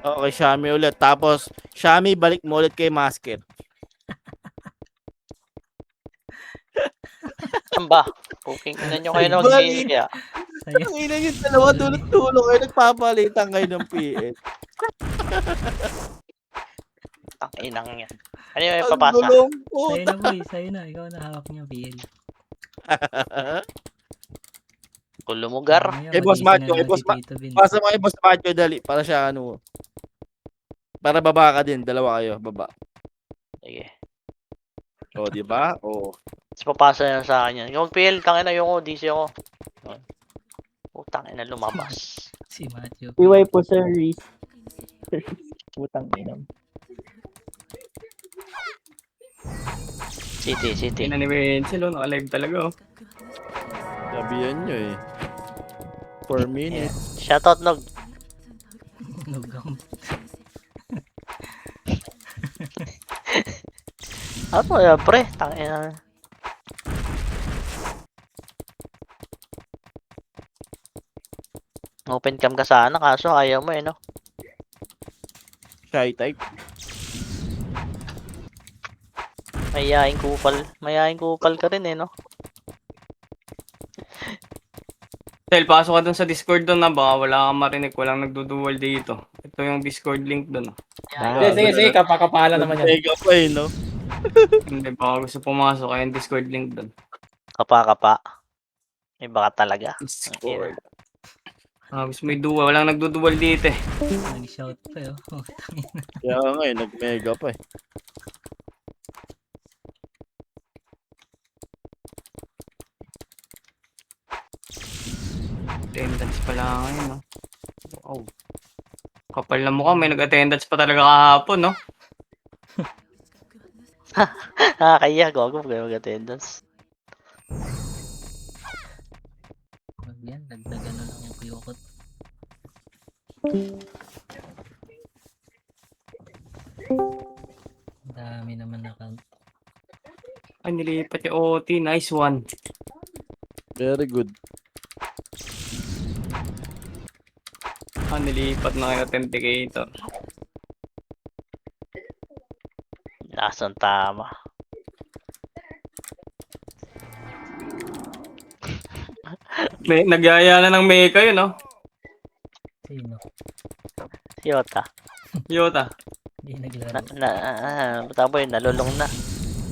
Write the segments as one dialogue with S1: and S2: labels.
S1: Okay, Shami ulit. Tapos, Shami, balik mo ulit kay Masket.
S2: Ano ba? Puking ina nyo kayo na mag-heal kaya.
S1: Ang ina yung dalawa tulog-tulog kayo, nagpapalitan kayo ng PS.
S2: Ang inang yan. Ano yung
S1: Ang
S2: ipapasa?
S1: gulong
S3: Sa'yo
S1: puta.
S3: na boy, sa'yo na. Ikaw na hawak niya, PL.
S2: Kulumugar.
S1: Eh, Boss Macho, pasa mo kay Boss Macho, dali, para siya ano. Para baba ka din, dalawa kayo, baba.
S2: Sige.
S1: O, di ba? O.
S2: Tapos papasa yan sa akin yan. Yung PL, tangin na yung ako, DC ako. Tangin na lumabas.
S3: Si Matthew.
S4: Iway po Sir Reese. Putang ina.
S2: City.
S5: Ina ni Wenzel, naka-live talaga.
S1: Sabihan nyo eh. 4 minutes.
S2: Shoutout Nog.
S3: Nugam.
S2: Ano ya pre? Tangin na. Open cam ka sana kaso ayaw mo eh no?
S1: Shy type. Mayayain kupal ka rin eh no?
S5: Tel, pasok ka dun sa Discord dun na baka wala kang marinig, walang nagdudual dito. Ito yung Discord link dun.
S6: Sige, kapakapalan naman yan.
S1: Mega pa eh, no?
S5: Hindi, baka gusto pumasok kaya yung Discord link dun.
S2: Kapa. May baka talaga.
S5: Discord. Gusto mo i-dual, walang nagdudual dito eh.
S3: Nag-shout pa yun.
S1: Kaya nga eh, nag-mega pa eh.
S5: Attendance pala ngayon, no? Wow. Kapal na mukha, may nag-attendance pa talaga kahapon, no?
S2: Kaya gogo mag-attendance.
S3: Wag yan, dagdagan na lang yung kuyukot. Dami naman na count.
S5: Ay, nilipat yung OT. Nice one.
S1: Very good.
S5: Nilipat na yung authenticator.
S2: Nasaan tama?
S5: Nagyaya na ng Meka yun, no?
S3: Sino?
S2: Yota.
S5: Yota.
S3: Hindi naglaro.
S2: Tapo yun, nalulong na.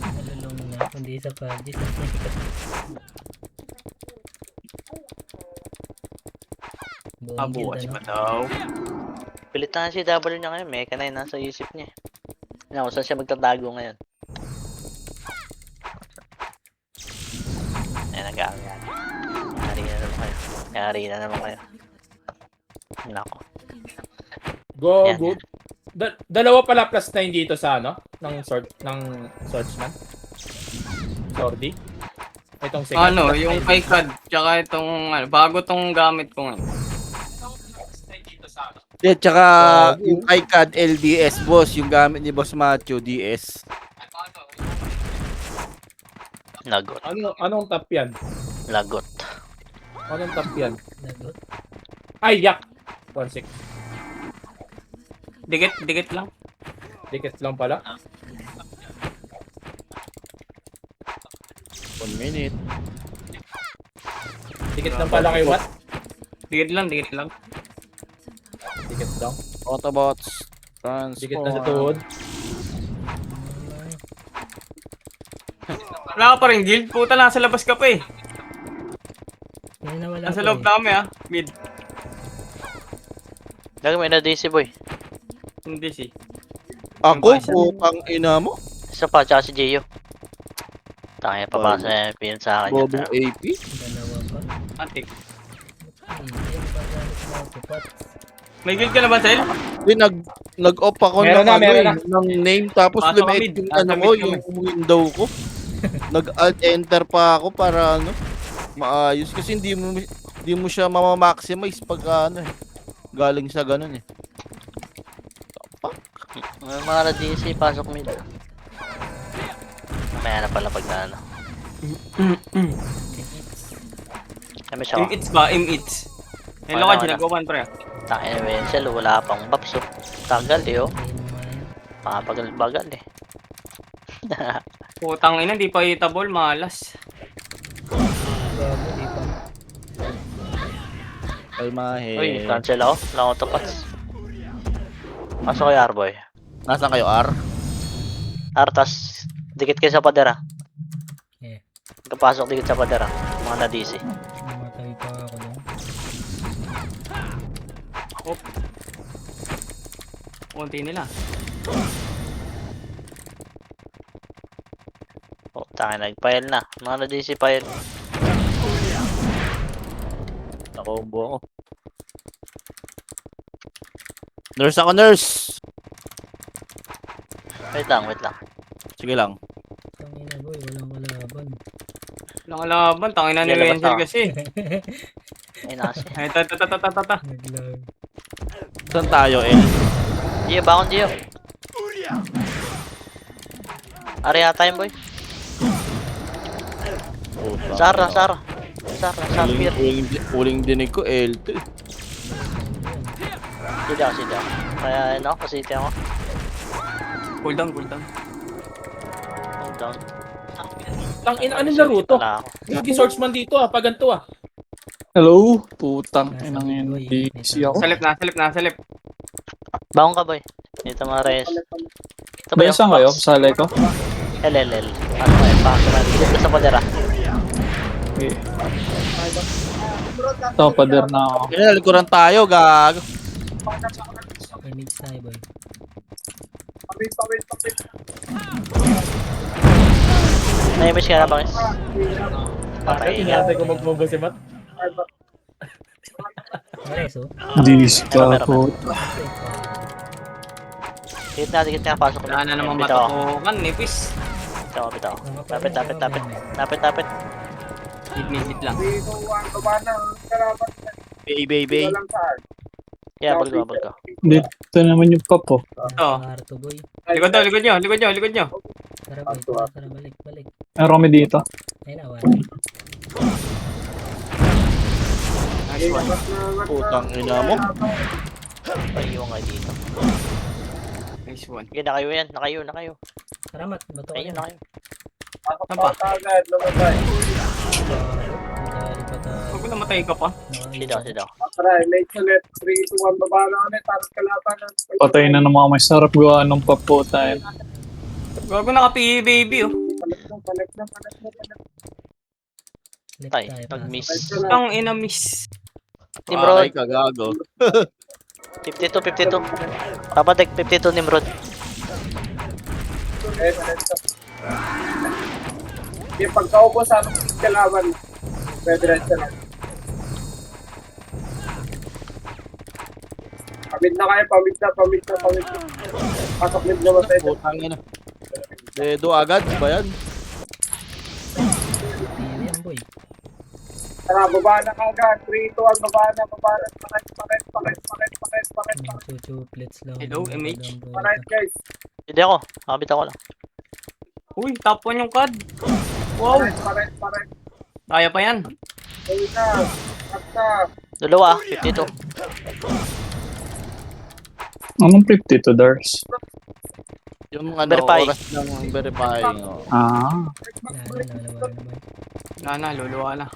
S3: Nalulong na. Kundi isa pa. Di sa sikat.
S5: Bukas pa daw.
S2: Pilit na si double niya ngayon. Meka na yun nasa isip niya. Kung saan siya magtatago ngayon. Ayan, nag-aaral. Yari na naman kayo. Nako.
S6: Go,
S2: Yan,
S6: good. Dalawa pala plus 9 dito sa ano? Ng swordsman. Sorry. Itong second.
S5: Ano, yung kay CAD, tsaka itong, bago tong gamit ko ngayon.
S1: Yeah, tsaka yung iCAD LDS, boss, yung gamit ni Boss Macho, DS.
S2: Lagot.
S6: Anong tap yan?
S2: Lagot.
S6: Anong tap yan?
S3: Lagot.
S6: Ay, yak! 1-6.
S5: Dikit lang.
S6: Dikit lang pala.
S1: 1 minute.
S6: Dikit lang pala kay what?
S5: Dikit lang.
S6: Dikit lang.
S1: Autobots.
S6: Dikit na sa
S1: Transform.
S6: tuhod.
S5: Wala ka pa rin guild, puta, nasa labas ka pa eh.
S3: Kaya nawala
S5: Nasa
S3: ko
S5: loob
S3: eh.
S5: namin mid.
S2: Gagawin na DC boy.
S5: Hindi si.
S1: Ako, putang ina mo.
S2: Isa pa, tsaka si Gio. Tangin, papasa yung pin sa akin.
S1: Bobo AP.
S3: Dalawa pa.
S5: Antik.
S3: Ay, yan pa gamit mo ako. Pat.
S5: May guild ka na ba, Sel?
S1: Nag-off ako
S6: Meron na, meron na.
S1: ng name, tapos
S5: Pasok
S1: lumit
S5: kami,
S1: yung
S5: nasa
S1: ano
S5: mid
S1: ko,
S5: kami.
S1: yung window ko. Nag-alt-enter pa ako para ano, maayos. Kasi hindi mo siya mamamaximize pag ano eh. Galing sa ganun eh.
S2: May mga na DC, pasok mid. Mamaya na pala pag na ano. Kami siya.
S5: Im-its ba? Im-its. Hello ka, ginagawan pre.
S2: Tayo na Wenzel, wala pang babs oh. Tagal eh oh.
S3: Ayun mo nga yan.
S2: Papagal-bagal eh.
S5: Putang ina, di pa hitable, malas.
S3: Gago, di pa.
S1: Kalmahe.
S2: Uy, cancel ako. Wala akong topats. Pasok kayo, Arboy.
S1: Nasaan kayo, R?
S2: Artas, dikit kayo sa padera.
S3: Eh.
S2: Kapasok dikit sa padera. Mga na-DC.
S3: Namatay pa ako doon.
S5: Kunti nila.
S2: Oh, tayo nag-file na. Mga na-DC file.
S1: Nakombo ako. Nurse ako, nurse!
S2: Wait lang, wait lang.
S1: Sige lang.
S3: Tangina boy, walang kalaban.
S5: Walang laban, tangin na ni
S2: Lalabas
S5: Wenzel
S2: ako.
S5: kasi.
S2: Ay, nasi.
S5: Ay, ta.
S3: Naglag.
S1: Saan tayo, El?
S2: Gio, bakon Gio. Ari yata yun, boy.
S1: Puta.
S2: Sara. Sapir.
S1: Uling dinig ko, El.
S2: Sida ako. Kaya, ano, kasiti ako.
S5: Cool down.
S2: Hold down.
S6: Ano laro to?
S2: Wala ako.
S6: Hindi swordsman dito ah, pag ganito ah.
S7: Hello? Putang
S3: Nasa
S7: inang yun.
S3: boy.
S7: DC ako.
S5: Salip.
S2: Bakon ka, boy. Dito mga res. Ito ba yung
S7: Besan kayo?
S2: box?
S7: Salay ko?
S2: LLL. Ano ba yung box? Dito ka sa padera.
S7: Okay. Ito, pader na ako.
S1: Kinalikuran tayo, gag.
S3: Image tayo boy.
S2: Na-image ka na, Bakis? Patay ka.
S6: Tinatay ko magmobo si Matt.
S3: Mares oh.
S7: DC ka
S2: Meron.
S7: po.
S2: Dikit na, pasok ko.
S5: Wala na naman
S2: Bitaw ako.
S5: matutukan, nipis.
S2: Bitaw. Tapit.
S5: Mid lang.
S1: Baby.
S2: Yeah, baggo.
S7: Dito naman yung papo.
S5: Ito.
S3: Marto boy.
S5: Likod nyo.
S3: Tara boy, tara balik.
S7: Meron kami dito.
S3: Ayun na, wala.
S5: Nice one.
S1: Putang ina mo.
S2: Paiiwan kayo dito.
S5: Nice one.
S2: Sige, nakayo yan. Nakayo.
S3: Tara mat, bato ka
S2: Ayun,
S3: na.
S2: nakayo.
S5: Saan pa?
S3: Madali pa tayo.
S5: Huwag mo namatay ka pa.
S2: Sida.
S7: Patay na naman may sarap gawa ng papo tayo.
S5: Gago naka-PE baby oh.
S3: Ulit
S2: Tay,
S3: tayo,
S2: nag-miss.
S5: Ang ina miss.
S2: Nimrod.
S1: Patay ka, gago.
S2: 52. Papatek, 52 Nimrod.
S8: Yung pagkaupo sa aming kalaban, pwede rin siya lang. Pamit na. Pasok mid naman tayo.
S1: Putang ina. Dedo agad ba yan?
S3: Pili yan boy.
S8: Tara, baba na kagad. 3, 2, 1, baba na. Pakit.
S3: Chuchuplets lang.
S5: Hello, MH.
S8: Alright guys.
S2: Hindi ako. Nakabit ako lang.
S5: Uy, top 1 yung card. Wow.
S8: Pakit.
S5: Kaya pa yan.
S8: Ayun na. Basta.
S2: Dalawa, 52.
S7: Anong 52 dollars?
S1: Yung ano,
S2: Verifying.
S1: oras ng verifying. Oh.
S7: Ah.
S5: Wala na, luluwa na.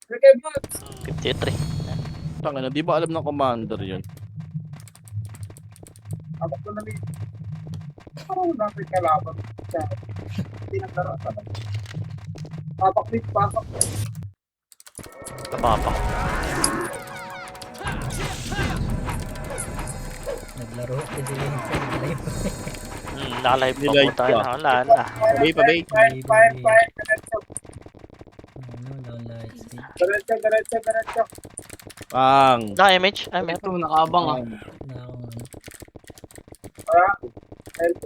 S8: Okay, boss.
S2: 53.
S1: Tang ina, di ba alam ng commander yun?
S8: Abak ko na rin. Parang natin kalaban. Pinagdara sa lang. Pasok.
S2: Kapapak.
S3: Naglaro ko din yung live.
S2: Nakalive pa
S1: Nilive
S2: po tayo.
S1: pa.
S2: Wala na.
S1: Pabay.
S8: Fire.
S3: Ano, down light speed.
S8: Diretso.
S1: Pang.
S2: Naka-image? Ay, meron.
S5: Ito, nakaabang ah.
S3: Na akong ano.
S8: L2.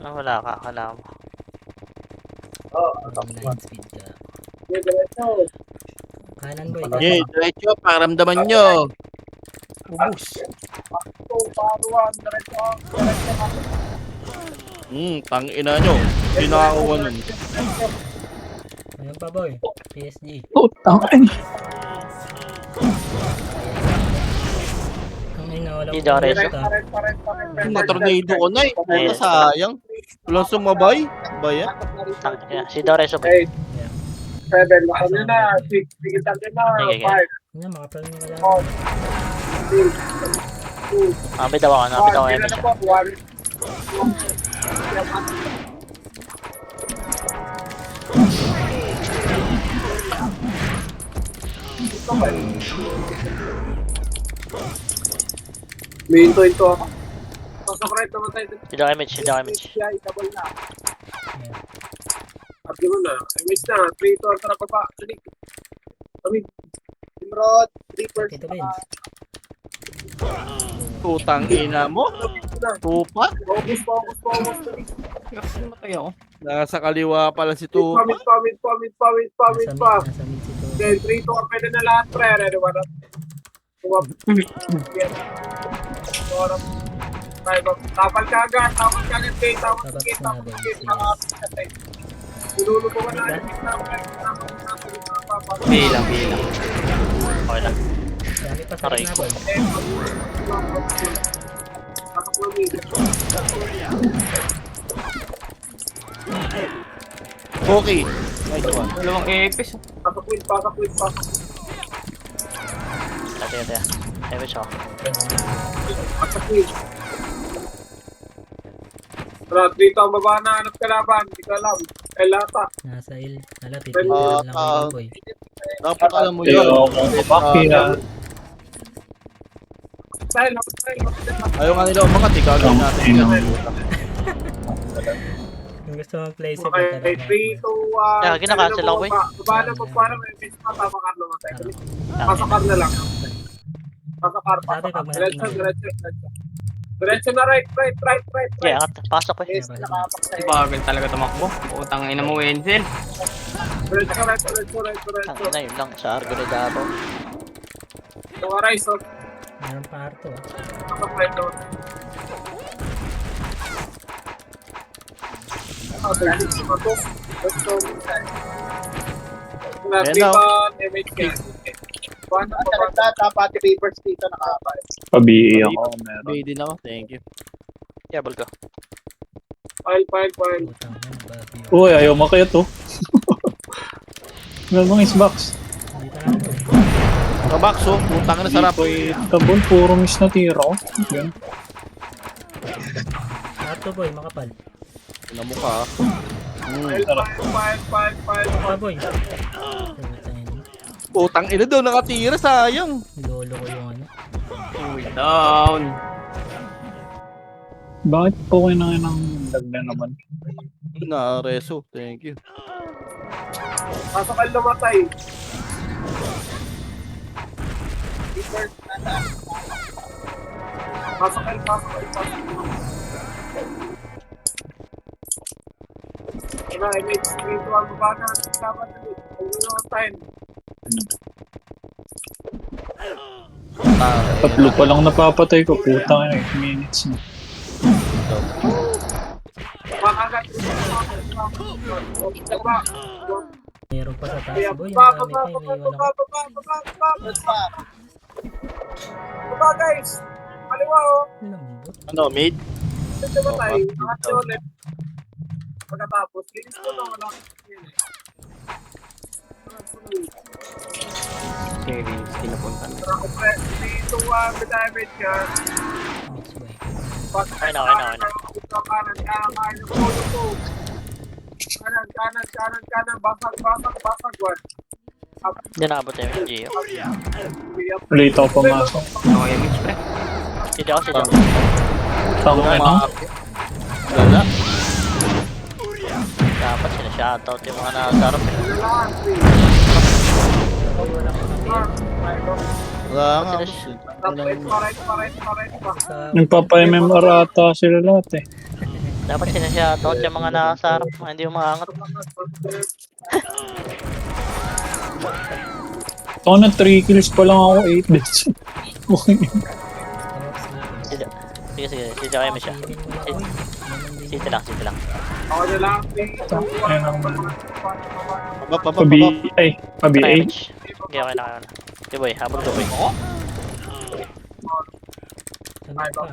S2: Wala ka. Wala mo.
S3: Down light speed ka.
S8: Diretso.
S3: Kanan boy.
S1: Okay, diretso, pakiramdaman nyo. Ubus.
S8: Diretso.
S1: Tang ina nyo. Hindi nakakuha nun.
S3: Ayun pa boy. PSG.
S7: Putang ina.
S3: wala
S2: Di
S3: ko
S2: Dores,
S3: nakita.
S1: Na-tornado ko na eh. Puta, sayang. Walang sumabay. Ba yan?
S2: Si Dores, ba?
S8: 8, 7, lakon nyo na. 6, tigitan nyo na.
S2: Okay,
S8: 5,
S3: Yan, makapal mo wala.
S8: 6, 2,
S2: Napit ako, napit ako,
S8: 1.
S2: Emi
S8: Sila na
S2: siya.
S8: po, 1. Minto ito ako. Pasok right naman tayo.
S2: Si Doc Image, si Doc Image.
S8: CI, double na. Sabi mo na, I miss na. 3 to, tara pa pa. Kami. Timrod, 3 first.
S3: Ito ba yun?
S1: Putang ina mo. Tupa.
S8: Focus.
S5: Kasi matay ako.
S1: Nasa kaliwa pala si Tupa.
S8: Pamit pa.
S3: Nasa mid si to.
S8: Then 3 to, pwede na lahat, pre. Ready, what up? Tapal ka agad, Kay. Sinulo ko na.
S5: Bilang.
S2: Okay na.
S3: Dami pa sa
S2: Aray
S3: rin
S2: ko.
S1: Okay. Nice one.
S5: Dalawang epis.
S8: Pasok win.
S2: Teka. Image ako.
S8: Pasok win. Tara, dito ang baba na, hanap kalaban, hindi ko alam. Lata.
S3: Nasa il. Hala, pipilitan lang kayo boy.
S1: Dapat alam mo
S7: Kaya
S1: yun.
S7: ako kapaki na.
S8: Style.
S1: Ayaw nga nila umangat. Gagawin natin
S7: Ino.
S1: yan.
S3: Kung gusto mong play safe,
S8: Okay, 3, 2, 1.
S2: Yeah, kinakancel ako, boy.
S8: Baba na po, para may miss pa, tama ka naman tayo. Pasakar na lang. Pasakar. Diretso na right.
S2: Okay, angat. Pasok ko.
S8: Yes, nakapakasay.
S5: Bagal talaga tumakbo. Putang ina mo, Wenzel.
S8: Diretso.
S2: Ang ina yun lang sa Argonidado.
S8: Tuwaray, so,
S3: Meron pa harto.
S8: pasakay doon. Let's go.
S1: Ayan na.
S8: Pati papers dito nakapal.
S7: Pabi ako. Meron.
S1: Bay din ako. Thank you.
S2: Yabol ko.
S8: File.
S3: Putang yan, babi.
S7: Uy, ayaw makaya to. Meron mga isbox.
S3: Dito na ako.
S1: Kabakso. Putang ina sarap.
S7: Tabon, puro miss na tira ko. Yan.
S3: Harto boy, makapal.
S1: Ina mo ka.
S8: File.
S3: Ah boy. Putang yan.
S1: Putang ina daw. Nakatira. Sayang.
S3: Lolo ko yung ano.
S5: Uy, down.
S7: Bakit po kayo nang lag na naman?
S1: Na-reso. Thank you.
S8: Pasok ang lumatay. Pasok. Ina, image dito ang baba na. Dapat ulit. Huwag naman tayo.
S7: Tatlo pa lang napapatay ko. Putang ina, 8 minutes na.
S8: Makagat. Baba.
S3: Meron pa sa taas
S8: Kaya
S3: boy. Ang
S8: baba,
S3: dami pa. Iniiwan ako.
S8: Baba, guys. Kaliwa, oh.
S3: Lambot.
S1: Ano, mid?
S8: Ito ba tayo? Angat nyo ulit. Pagkatapos, linis ko na wala.
S5: Okay, Vince, kinapunta na.
S8: Ako, pre. Dito, may damage yan.
S3: Mix boy.
S2: Okay na.
S8: Kanan, yung polo ko. Kanan. Basag, one.
S2: Hindi nakabot yung Gio.
S7: Late ako pumasok.
S5: Okay, Image, pre.
S2: Si Doc.
S7: Tanga na.
S1: Lala.
S2: Dapat sinashoutout yung mga nakasarap eh.
S1: Wala nga.
S3: Sa
S7: Nagpapa-MMR ata sila lahat eh.
S2: Dapat sinashoutout yung mga nakasarap. Mga hindi umaangat.
S7: Ako na 3 kills pa lang ako, 8 deaths. Okay.
S2: Si Doc. Sige. Si Doc Image siya. City lang.
S8: Ako na lang.
S7: Ayun ang
S1: Baba.
S7: pabi, ay, pabi
S2: Doc
S7: 8.
S2: Image. Okay na. Okay, boy. Habol ko, boy.
S3: Sunod pa.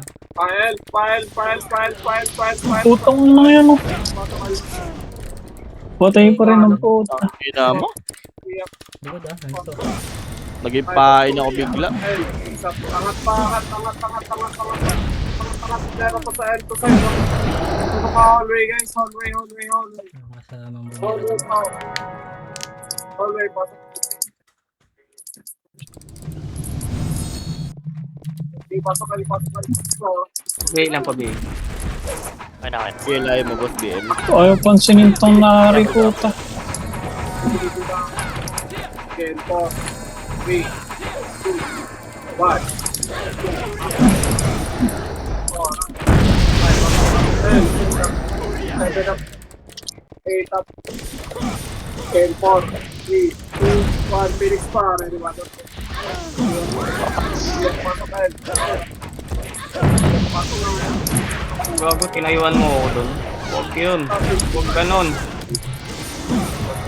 S8: File.
S7: Putong na yan, oh. Patay pa rin ang puta.
S1: Ina mo.
S3: Likod ah, nandito.
S1: Naging pain ako bigla.
S8: Angat. Meron pa sa L to side. Ito pa hallway guys. Hallway.
S3: Ang kasamang
S8: Hallway
S3: bumili.
S8: pa. Hallway pa. Di pasok.
S5: Okay lang pa, babe.
S2: Ay, na.
S1: Kailangan mo, boss BL.
S7: Ayaw pansinin tong nari, puta.
S8: Again, 4, 3, 2, 1. Eight up. 10, 4, 3, 2, 1. Phoenix pa. Ready, water.
S5: Gago, tinayuan mo ako doon. Huwag yun. Huwag ganon.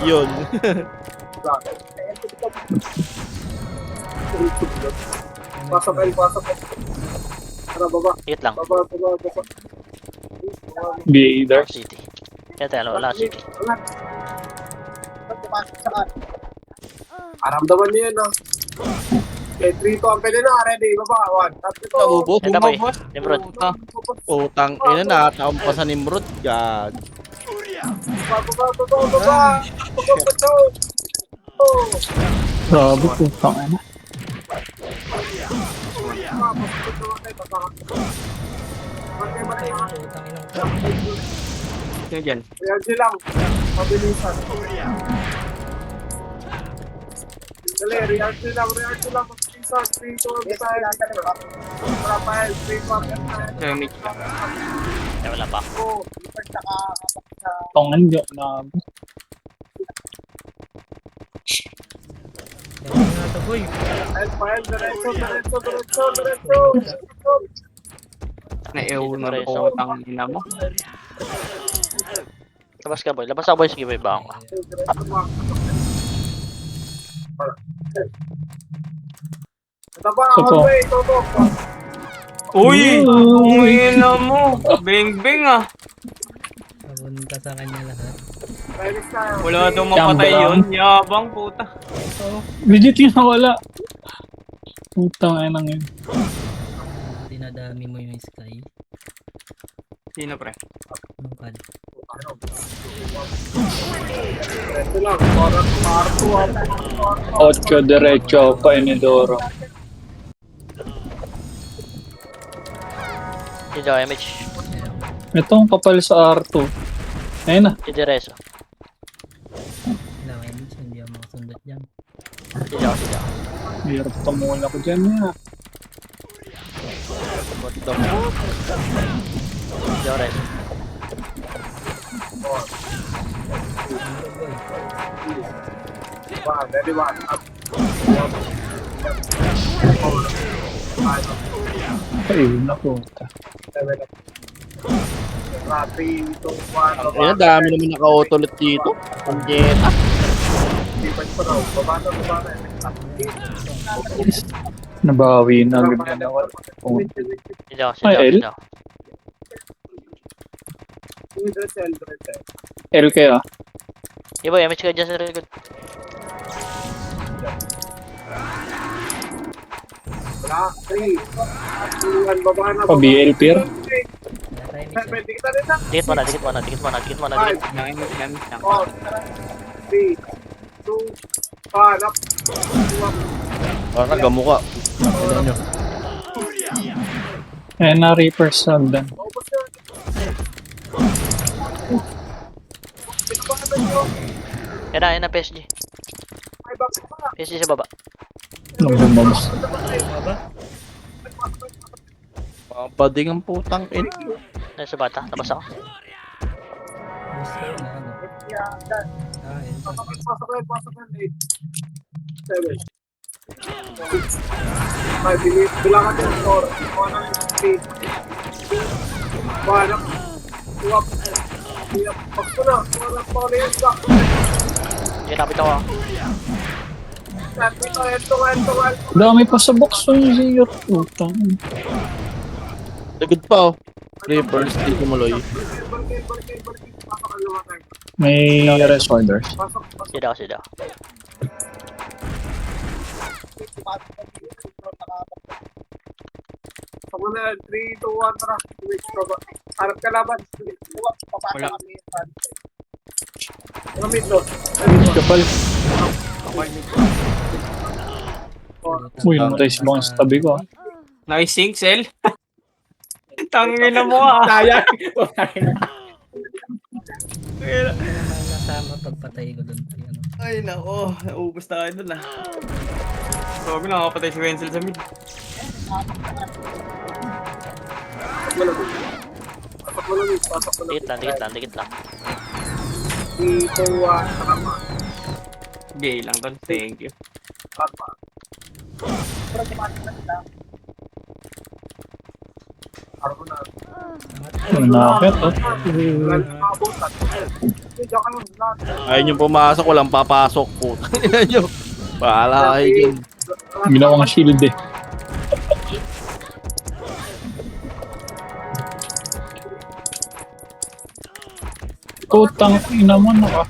S1: Yun.
S8: Pasok. Tara, baba.
S2: Hit lang.
S8: Baba.
S7: BA there.
S2: City. Kaya tayo, wala city.
S8: Aramdaman niyo yun, no? Okay, 3 to ang pwede na. Ready, baba. 1, tatlo to.
S1: Naubos.
S2: Ito boy. Nimrod.
S5: Puta.
S1: Putang ina, nakataon pa sa Nimrod. Gag.
S8: Baba.
S7: Grabe, putang ina.
S3: Patay na, utang inang ka.
S5: Sino dyan?
S8: Reaction lang. Mabilisan. Dali, reaction lang. Mabilisan. 3, 2, 1, tayo. Para pa, 3, 2, 1,
S5: Sino mid ka?
S2: Ay, wala pa.
S7: Tongan dyan na.
S3: Dami na ito boy.
S8: File, diretso.
S5: Naiuwi mo rin sa utang ina mo.
S2: Labas ka boy. Labas ako boy. Sige boy. Baong ka.
S8: Ito pa,
S7: Ito.
S8: hallway, toto.
S5: Uy! Ang ina mo! Beng-beng ah!
S3: Papunta sa kanya lahat.
S8: Phoenix tayo.
S5: Wala daw mapatay yun. Yabang puta.
S7: Legit yun na wala. Putang ina yun.
S3: Dinadami mo yung sky.
S5: Sino pre?
S3: Nung kad.
S8: Diretso lang. Parang parto.
S7: Ocho derecho pa inidoro.
S2: Hindi daw MH.
S7: Ito ang kapal sa R2. Ayun na.
S2: Hindi reso.
S3: Wala kayo dito, hindi ako makasundot dyan.
S2: Hindi daw.
S7: Hirap tumula ko dyan na.
S1: What the fuck?
S2: Hindi daw reso.
S8: Ready, 1. Up.
S7: Ayun na puta.
S8: 3, 2, 1.
S1: Ayun, dami naman naka-autolet dito. Ang jeta.
S8: Baba na.
S7: Nabawi na agad na nawala.
S2: Hindi daw.
S7: Ay, L? L kaya?
S2: Ibo, MH ka dyan sa record.
S8: Wala. 3, 2, 1. Baba na.
S7: Pa-BL pair?
S3: Wala tayo mix.
S8: Pwede kita rin na.
S2: Dikit mo na. Dikit.
S5: Nangimik lang.
S8: 4, 3, 2, 1. Up.
S1: Parang gamo ka. Ano nyo?
S7: Eh na Reaper sub dan.
S8: Ubus yun.
S2: Yan na PSG.
S8: May bakit pa.
S2: PSG sa baba.
S7: Nung bumabas.
S3: Baba?
S1: Mga bading ang putang ina.
S2: Nasa bata. Labas ako.
S3: Gusto ko na ano.
S8: Yeah, done.
S3: Ah, yun.
S8: Pasok na 8, 7, 6, 5, bilangan din 4, 1, 3, 1, 2, up, 3, up, pakso na, 1, up, pauli yun, back,
S2: Hindi, napit ako.
S8: ito,
S7: Dami pa sa box yung zero. Putang.
S1: Lagod pa oh. Reapers, di kumuloy.
S8: Balik. Pasok ang luwa tayo.
S7: May rest orders.
S8: Pasok.
S2: Sida.
S8: Sa muna, 3, 2, 1, tara. Switch ka ba? Harap ka laban. Papasa
S5: Wala.
S8: kami. Ano mid doon?
S7: Kapal.
S3: Putang
S7: Uy,
S3: ina,
S7: namatay si Bong sa tabi ko.
S5: Nice sync, Sel. Tangin na mo ah.
S6: Sayang.
S3: naman nasama pagpatay ko doon. Ano.
S5: Ay nako, naubos na kayo dun ah. Sabi nakakapatay si Wenzel sa mid.
S8: Pasok mo lang. Pasok mo lang.
S2: Dikit lang.
S8: 3, 2, 1, tara pa.
S5: Gay lang tol, thank you.
S8: Tara. Pero kumain na sila. Araw na.
S7: Ano nakakit, oh.
S8: Wala na makabutan. Diyan ka lang.
S1: Ayun yung pumasok, walang papasok po. Yan nyo. Bahala kayo dyan.
S7: Ginawang shield eh. Putang ina mo naka.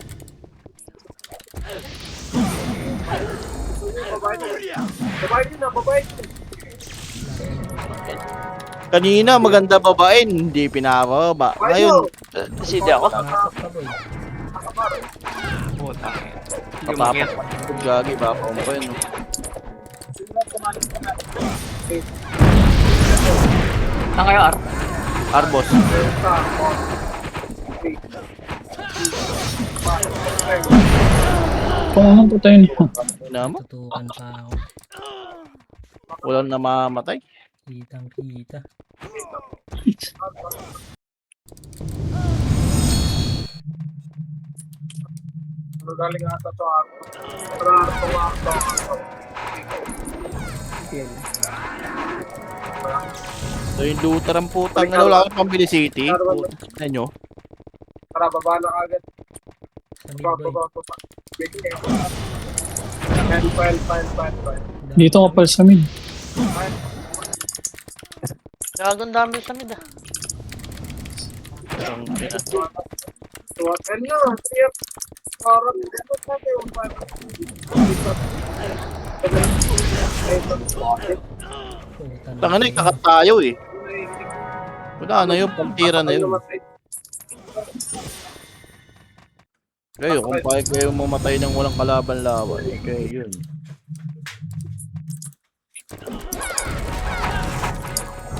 S8: Babae.
S1: Kanina maganda babae, hindi pinababa. Ngayon,
S2: Sida ako.
S3: Pumasok ka boy.
S5: Puta. Hindi
S1: kapapag
S5: umakyat.
S1: gagi, bapang pa yun.
S5: Saan kayo Ar?
S1: Arbos.
S7: Kung anong putay niya.
S1: Ina mo,
S3: Tutukan pa ako.
S1: walang namamatay.
S3: Kitang kita.
S8: Ano galing ata to ako? Para ako.
S1: So yung looter ang putang na wala kang pambili city. Putang nyo.
S8: Tara, baba na agad.
S3: Sa mid boy.
S8: Baba. File.
S7: Dito kapal sa mid.
S2: Gagong dami sa mid ah.
S1: Ang ina.
S8: Tuwakan nyo. Trip. Parang dito sa atin yung
S3: Putang
S1: Tanga na, kakat tayo eh. Wala na yun, pantira na yun. Kayo, kung pahay kayo mamatay ng walang kalaban-laban, eh, kayo yun.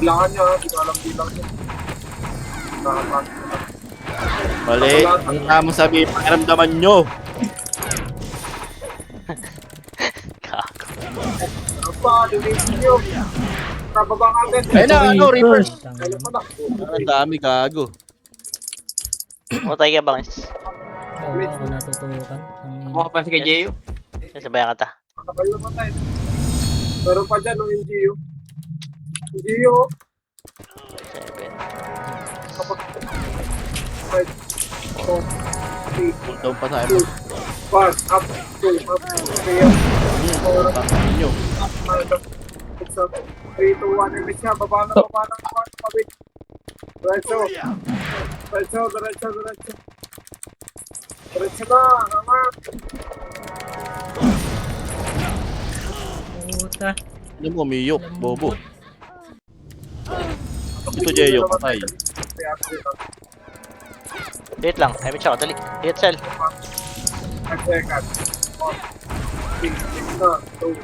S8: bilangan nyo. Hindi ko alam bilang nyo. Nakapasok na.
S1: Mali, ang tamang sabihin, pakiramdaman nyo.
S2: Gago.
S8: Ano pa? Linisin nyo. Tara, baba ka agad.
S1: Ayun na, ano, Reapers.
S3: Putang
S8: Kailan
S3: ina.
S8: pa na?
S1: Ang dami, gago.
S2: Matay ka bangis.
S3: Oo, ako natutukan. Ang ina.
S5: Mukha pa si kay Jeyo.
S2: Sabayan ka ta.
S8: Nakapal naman tayo. Meron pa dyan, yung NGO. NGO.
S2: 7.
S8: 5, 4, 3,
S1: Cool down pa tayo.
S8: 1, up, 2, up, 3, up,
S1: Tangin nyo.
S8: 3, 2, 1, ibig siya, baba na, pabig. Diretso na, anak.
S3: Puta.
S1: Ano mo, umiyok, bobo. Ito, Jeyo, patay.
S2: Wait lang. Ay, Mitch ako. Dali. Hit cell.
S8: 5 seconds. 4, 3, 2,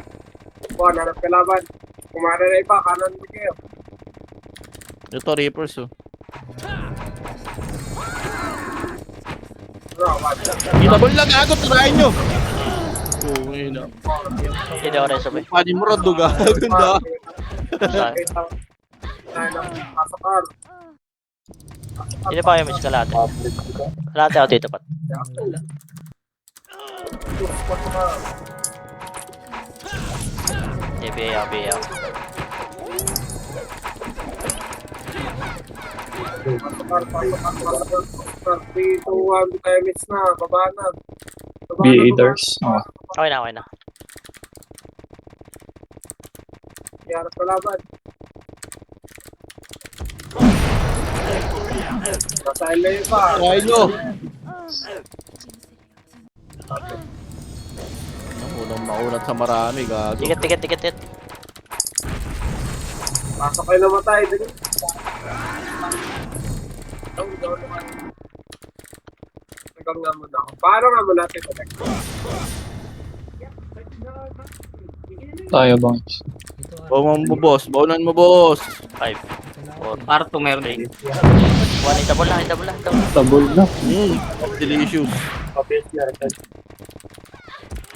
S8: 1, hanap ka laban. Kumana na iba, kanan mo kayo.
S1: Ito, Reapers, oh. Itabol lang, gago, tarahin nyo. Oo, yun na.
S2: Hindi ako rin sabay.
S1: Pani mo, Rodo, gago, ganda.
S8: Pasakar.
S2: Hindi pa kayo Mitch kalate. Kalate ako dito pat.
S3: Wala.
S2: Hindi, biyaw.
S8: Pasakar. 3, 2, 1, tayo miss na. Baba na.
S7: B-Aiders. Oh.
S2: Okay na.
S8: Hanap ka laban. Nasaan na yun pa?
S1: Rhino! Unang maunat sa marami, gago.
S2: Tiket.
S8: Pasok kayo namatay. Dali. Nagang nga muna ako. Paano nga muna natin ito?
S7: Tayo bang?
S3: Dito ah.
S1: Bawang mo, boss. Bawunan mo, boss.
S2: 5,
S3: Ito na.
S2: 4,
S5: Arto meron din.
S2: 1, itabol lang.
S7: Tabol na.
S1: Delicious.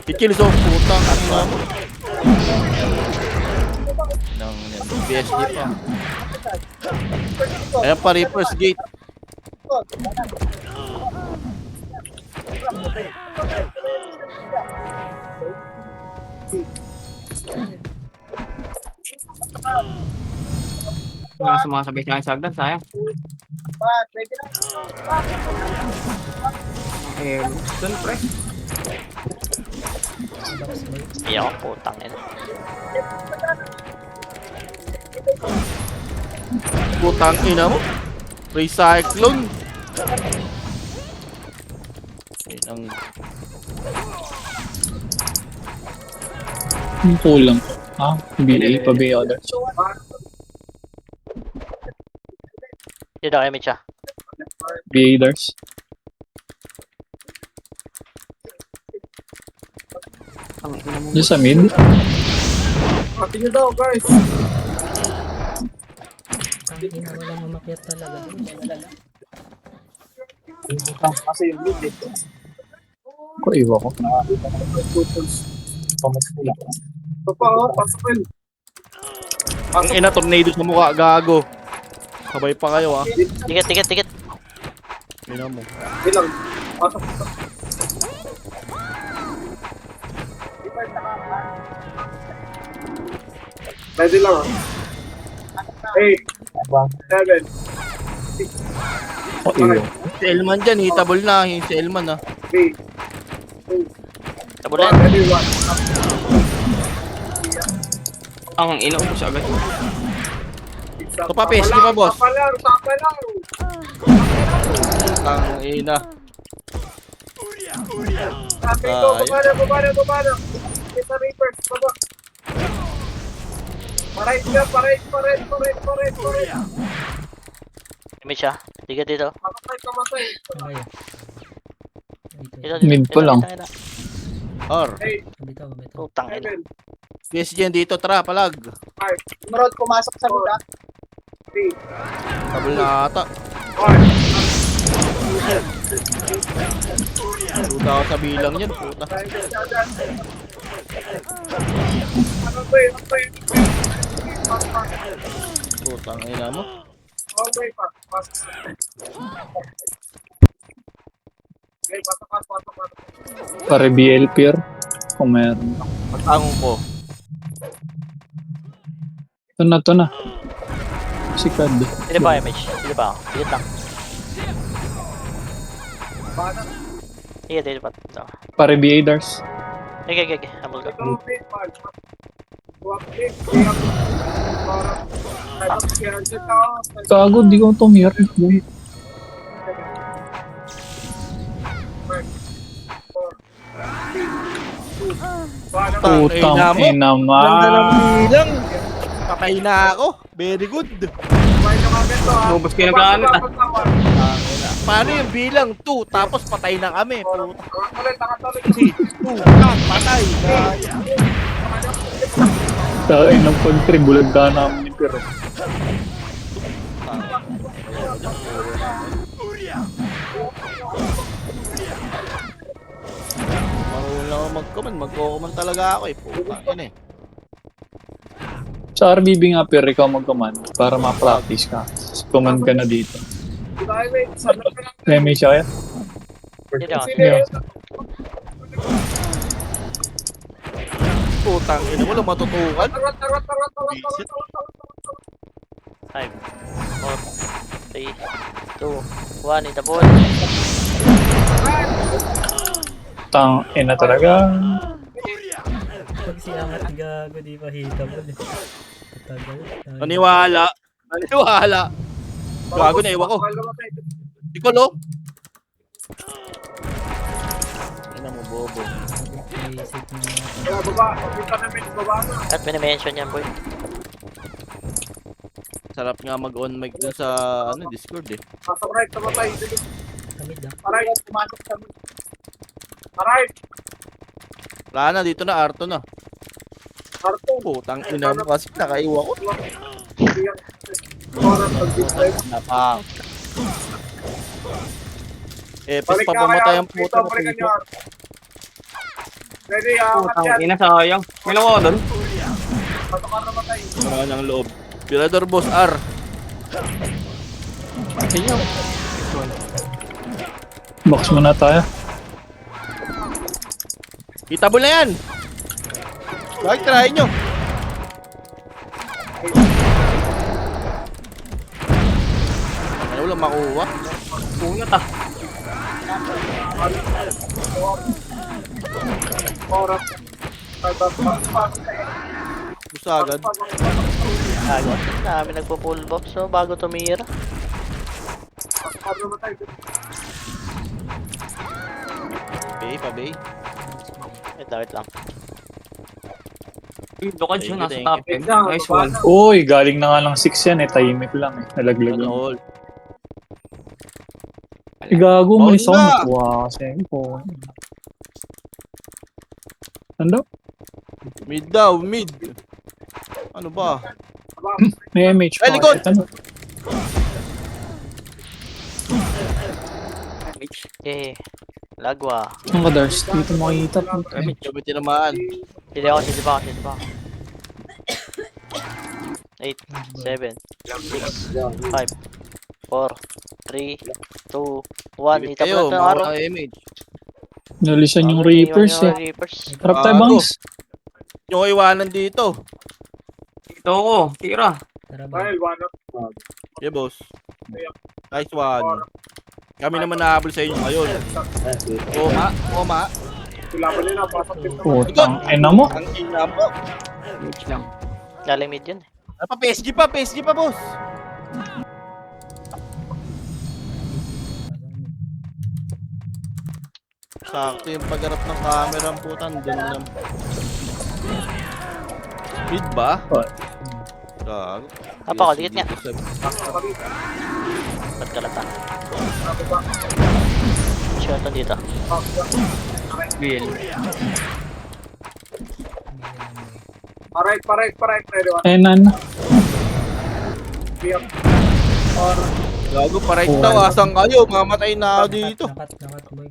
S1: Kikil so, putang. Nang PSG pa. Ayan pa, Reaper's Gate.
S5: Wala sa mga sabay siya sa agdan, sayang. Eh, dun pre.
S2: Iyak ako, putang ina.
S1: Putang ina mo. Recyclone. Ang
S7: Ang kulang. Ha? BA pa ba yung others?
S2: Dito kayo, Mitcha.
S7: BA others?
S5: Ang ina mo.
S7: Doon sa mid?
S8: Pati nyo daw, guys.
S3: Ang ina, walang umakyat talaga.
S7: Ko iwa ko.
S8: Ito pa, oh. Pasokin.
S1: ang ina, tornado sa mukha, gago. Sabay pa kayo, ah.
S2: Tiket.
S1: Ina mo.
S8: Bilang. Pasok. Pwede lang, ah. 8, 7,
S7: Ko iwa.
S1: Si Elman dyan, hitable na. Si Elman, ah.
S8: 3,
S2: Tabulan.
S8: 1, ready, 1.
S5: Ang ina mo siya agad.
S1: Ito pa, PSG pa, boss.
S8: Tapa lang.
S1: Putang ina.
S8: Sabi ko, bumana. Kita Reapers, baba. Parait.
S2: Mitcha, tiket dito.
S8: Kamatay.
S3: Ano yun?
S2: Dito.
S7: Mid pa lang.
S1: Or.
S8: 8,
S3: Dito.
S2: Putang ina.
S8: 7,
S1: PSG yan dito, tara, palag.
S8: 5. Emerald, pumasok sa lugar. 3,
S1: Tabol na ata.
S8: 1.
S1: Duda ako sa bilang yan, puta.
S8: Ano ba yun?
S1: Putang ina mo.
S8: Okay, pasok. Okay, pasok.
S7: Pare BL peer. Kung meron.
S1: Pagtangon ko.
S7: Ito na. Sikad.
S2: Dito pa kayo, Mitch. Dito pa ako. Tiket lang. Dito pa. Ito.
S7: Pare BA others.
S2: Okay. Habol ka.
S7: Gago, di ko ito meron. Putang ina mo.
S1: Ganda ng bilang. Patay na ako. Very good.
S5: Nubos kayo nagkaano ta.
S1: Paano yung bilang 2 tapos patay na kami? Puta. 2, patay.
S7: Kain ng pag-tribulag ka namin ni Pero.
S1: Marunong ako mag-command. Mag-command talaga ako eh. Puta, yun eh.
S7: Sa RBB nga pero ikaw mag-command para ma-practice ka. Command ka na dito. May siya kaya?
S2: Dito ako.
S7: Yeah.
S1: Putang ina mo lang matutukan.
S2: 5, 4, 3, 2, 1. Itabol.
S7: Tang ina talaga.
S3: Pag si Angat gago, di pa hitable eh. Tagal.
S1: Naniwala. Gago na, iwan ko. Ikaw, Ina mo, bobo.
S3: Naisip mo na.
S8: Kaya baba, pagkita namin, baba na.
S2: At minimension yan, boy.
S1: Sarap nga mag-on mic dun sa Discord eh.
S8: Nasa right, namatay.
S3: Kamid ah.
S8: Aray, pumasok sa amin. Aray,
S1: Wala na, dito na, Arto na.
S8: Arto.
S1: Putang ina mo kasi nakaiwa ko.
S8: Oras, pag-display.
S1: Napak. Pes
S8: Balik
S1: pa
S8: ka
S1: pumatay
S8: kaya,
S1: ang puta mo.
S8: balikan niyo, Arto. Ready,
S5: Putang
S8: yan.
S5: ina, sayang. May nakuha doon.
S8: Patukar namatay.
S1: Wala ng loob. Tirador boss R.
S5: Sayang.
S7: Box muna tayo.
S1: Hitable na yan! Bakit try nyo? Ano lang makuha?
S5: Punat ah.
S8: Oras.
S1: Gusto agad.
S2: Agad. Dami nagpo-full box, so bago tumira.
S8: Patukar namatay.
S1: Pabay.
S2: Wait lang.
S5: Lokad siya, nasa
S1: Thank
S5: top
S1: you.
S5: 10. Nice one.
S7: Uy, galing na nga lang 6 yan eh. Tahimik lang eh. Nalaglag lang.
S1: All.
S7: Gago,
S1: Baon
S7: may sound.
S1: na!
S7: Wow, seko. Ano?
S1: Mid daw, mid. Ano ba?
S7: May MH pa.
S1: Ay, likod!
S7: Ano?
S2: Eh, lagwa.
S7: Ang kadars, dito makikita.
S1: Gabi tinamaan.
S2: Sili ako. 8, 7, 6, 5, 4, 3, 2, 1. Ita
S1: Kayo,
S2: pala ng araw.
S1: mawala image.
S7: Nalisan yung
S2: Okay,
S7: Reapers
S2: yung
S7: eh.
S2: Reapers.
S7: Harap tayo,
S1: Gago.
S7: Bangs.
S1: Yung iwanan dito.
S5: Ito ko, tira.
S3: Tara ba?
S8: Dahil, one up.
S1: Yeah, boss. Nice one. Kami naman nahabol sa inyo ngayon. Oma.
S8: Kailangan nila, pasok din naman.
S7: Putang ina mo.
S1: Ang ina mo.
S5: Huge lang.
S2: Galing mid yun.
S1: Ano pa, PSG pa, boss. Sakto yung pagharap ng camera ang putan. Doon na. Mid ba?
S7: Oh.
S1: Gago.
S2: Apa ko, dikit nga. Ba't kalata? Short dito.
S5: Bill.
S8: Paray. Ready, one.
S7: Eh, nan.
S1: Gago, pa right daw. Asang kayo? Mamatay na ako dito.
S3: Nakat boy.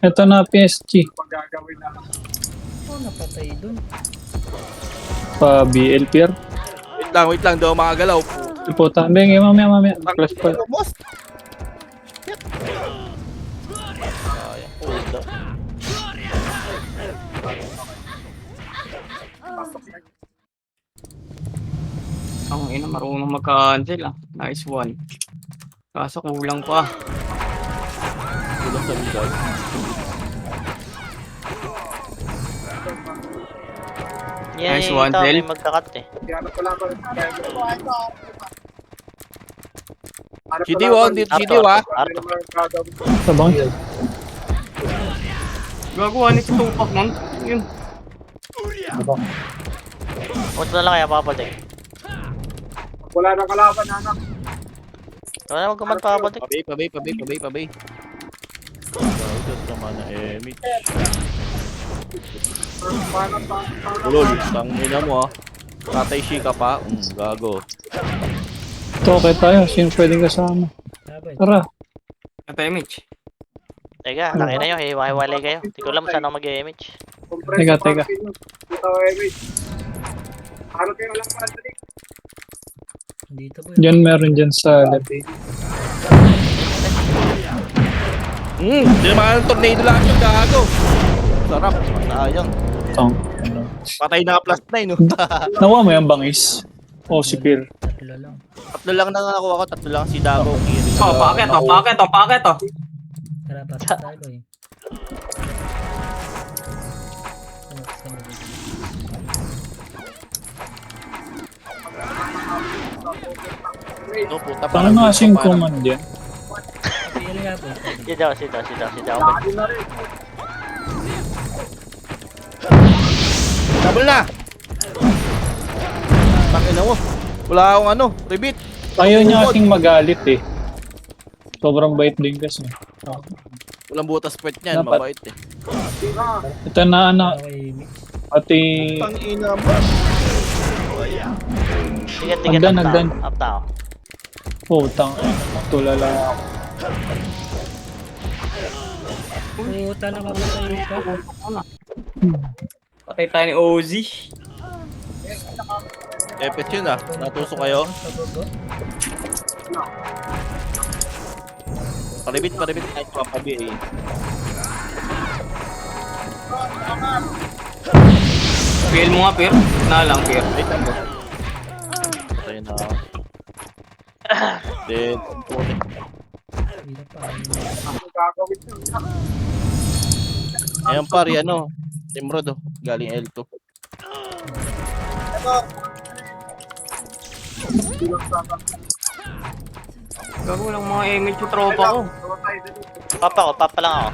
S7: Ito na PSG.
S8: Pag gagawin na.
S3: Oh, napatay dun.
S7: Pa BL Pier.
S1: Wait lang. Daw makagalaw.
S7: Puta. Benge, mamaya. Flash pa.
S1: Boss. Sayang. Puta.
S5: Ang ina, marunong magka-cancel ah. Nice one. Kaso kulang pa.
S1: Kulang sa bigal.
S2: Yan,
S5: Nice
S2: yung
S5: one,
S2: ito,
S5: Del.
S2: may magkakat eh.
S8: Hanap ko lang.
S1: GD1, GD1.
S2: Arto.
S7: Sa Bangs.
S5: Gagawa ni si Tupac man. Yun.
S2: Punta na lang kaya papatik.
S8: Wala nang kalaban, anak.
S2: Wala na magkuman papatik.
S1: Pabay. Gago naman na Emit. Ulol, tangina mo ah. Tatay Shika pa. Gago.
S7: Toke tayo. Sino pwedeng kasama?
S3: Sabay.
S7: Tara.
S5: Ate Mitch.
S2: Teka, laki na yun. Hiwa-hiwalay kayo. Hindi ko alam saan ako mag-image.
S7: Teka.
S8: Dito, Emit. Ano kayo lang madali?
S3: Dito boy.
S7: Diyan meron dyan sa left.
S1: Hindi naman ang tornado lang yung gago. Sarap. Sayang.
S7: Tang.
S1: Patay na plus 9 no.
S7: Nawa mo yung Bangis. O si Pier.
S3: Tatlo lang.
S1: Tatlo lang na nakuha ko. Tatlo lang si Dabo. Kiri.
S5: Oh, paket oh.
S3: Tara, pasok tayo boy. Ano, kasama dito.
S1: Ito, puta,
S7: Paano nga kasing command yan?
S3: PL nga po.
S2: Sit down.
S8: Dali na rin.
S1: Double na! Tangina mo. Wala akong ano, repeat.
S7: Ayaw niya kasing magalit eh. Sobrang bait din kasi.
S1: Walang butas puwet niyan,
S7: Dapat.
S1: mabait eh.
S8: Tira.
S7: Ito na ano,
S3: Okay, mix.
S7: pati
S1: Tangina mo.
S2: Tigat,
S7: Hagdan.
S2: up tao.
S7: putang tulala ako.
S3: Puta na kapatay ka.
S5: Patay tayo ni Ozzy.
S1: Epet yun ah. Natusok kayo.
S3: Sa baba.
S1: Paribit kahit papabi eh.
S5: PL mo nga, Per. Na lang, Per.
S1: Wait lang bro. Patay na ako. Then, puti.
S3: Hirap pa.
S8: Ang gagawin nyo.
S1: Ayan pare, ano. Timrod oh. Galing L2.
S5: Gago lang mga image yung tropa ko.
S2: Papa lang ako.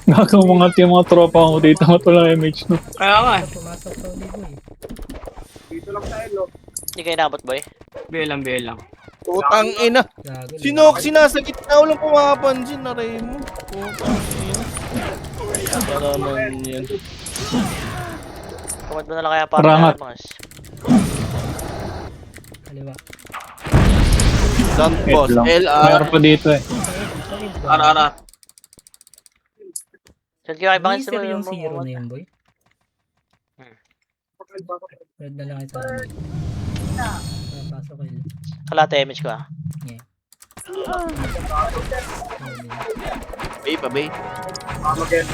S7: Gagawa mga team mga tropa ko dito mo lang image no.
S5: Kaya nga,
S3: Pumasok sa uliboy.
S8: Dito lang sa elo.
S2: Hindi kayo nabot, boy.
S5: BL lang.
S1: Putang ina.
S3: Gago.
S1: Sinok, sinasagit na walang pumapansin na rin mo. Putang ina. Ano naman yan.
S2: Kumad mo na lang kaya para
S7: Rangat.
S2: mas.
S3: Kaliwa.
S1: Don't
S7: Wait
S1: boss.
S7: lang.
S1: LR.
S7: Mayroon pa dito eh.
S5: Ara.
S2: Saan kayo kay Bangis
S3: Laser yung zero na yun, boy.
S8: Bakit?
S3: Red na lang ito. Papasok kayo.
S2: Kalate image ko ah.
S1: Bay pa, bay.
S8: Mag-end.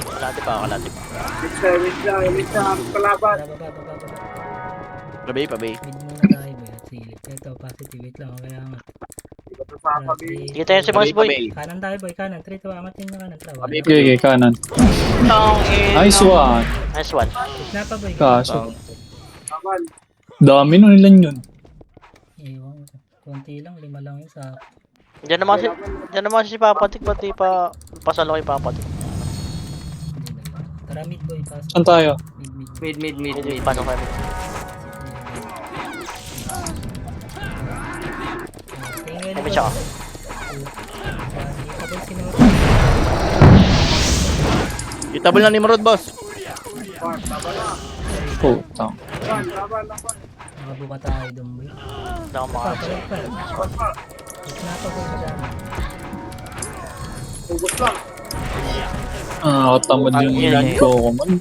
S2: Kalate pa.
S8: Wait lang. Kalaban.
S3: Baba.
S1: Bay pa, bay.
S3: Mid muna tayo, boy. At silip. Ito, positive. Wait lang. Kaya nga.
S8: Sasabi.
S2: Sige tayo si Bangis, boy.
S3: Kanan tayo, boy. Kanan. 3, 2, angat yun na kanan. Trawa.
S7: Okay, kanan.
S5: Tang ina.
S7: Nice one.
S2: Nice one.
S3: Na pa, boy.
S7: Kaso,
S8: Aman.
S7: dami nun ilan yun.
S3: Ewan ko. Konti lang. 5 lang yun sa...
S2: Diyan naman si Papatik, pati pa pasalo kay Papatik.
S3: Hindi na. Tara, mid, boy. Pasok.
S7: Saan tayo?
S3: Mid.
S5: Mid.
S2: Paano kami? Kami siya.
S1: Itabol na ni Marod, boss.
S7: Putang.
S8: Laban.
S3: Nakabuka tayo doon, boy.
S2: Hindi ako makakas.
S3: Papalag pa. Na pa, boy. Madami.
S8: Hugot lang.
S7: Katamad yung ilan ko command.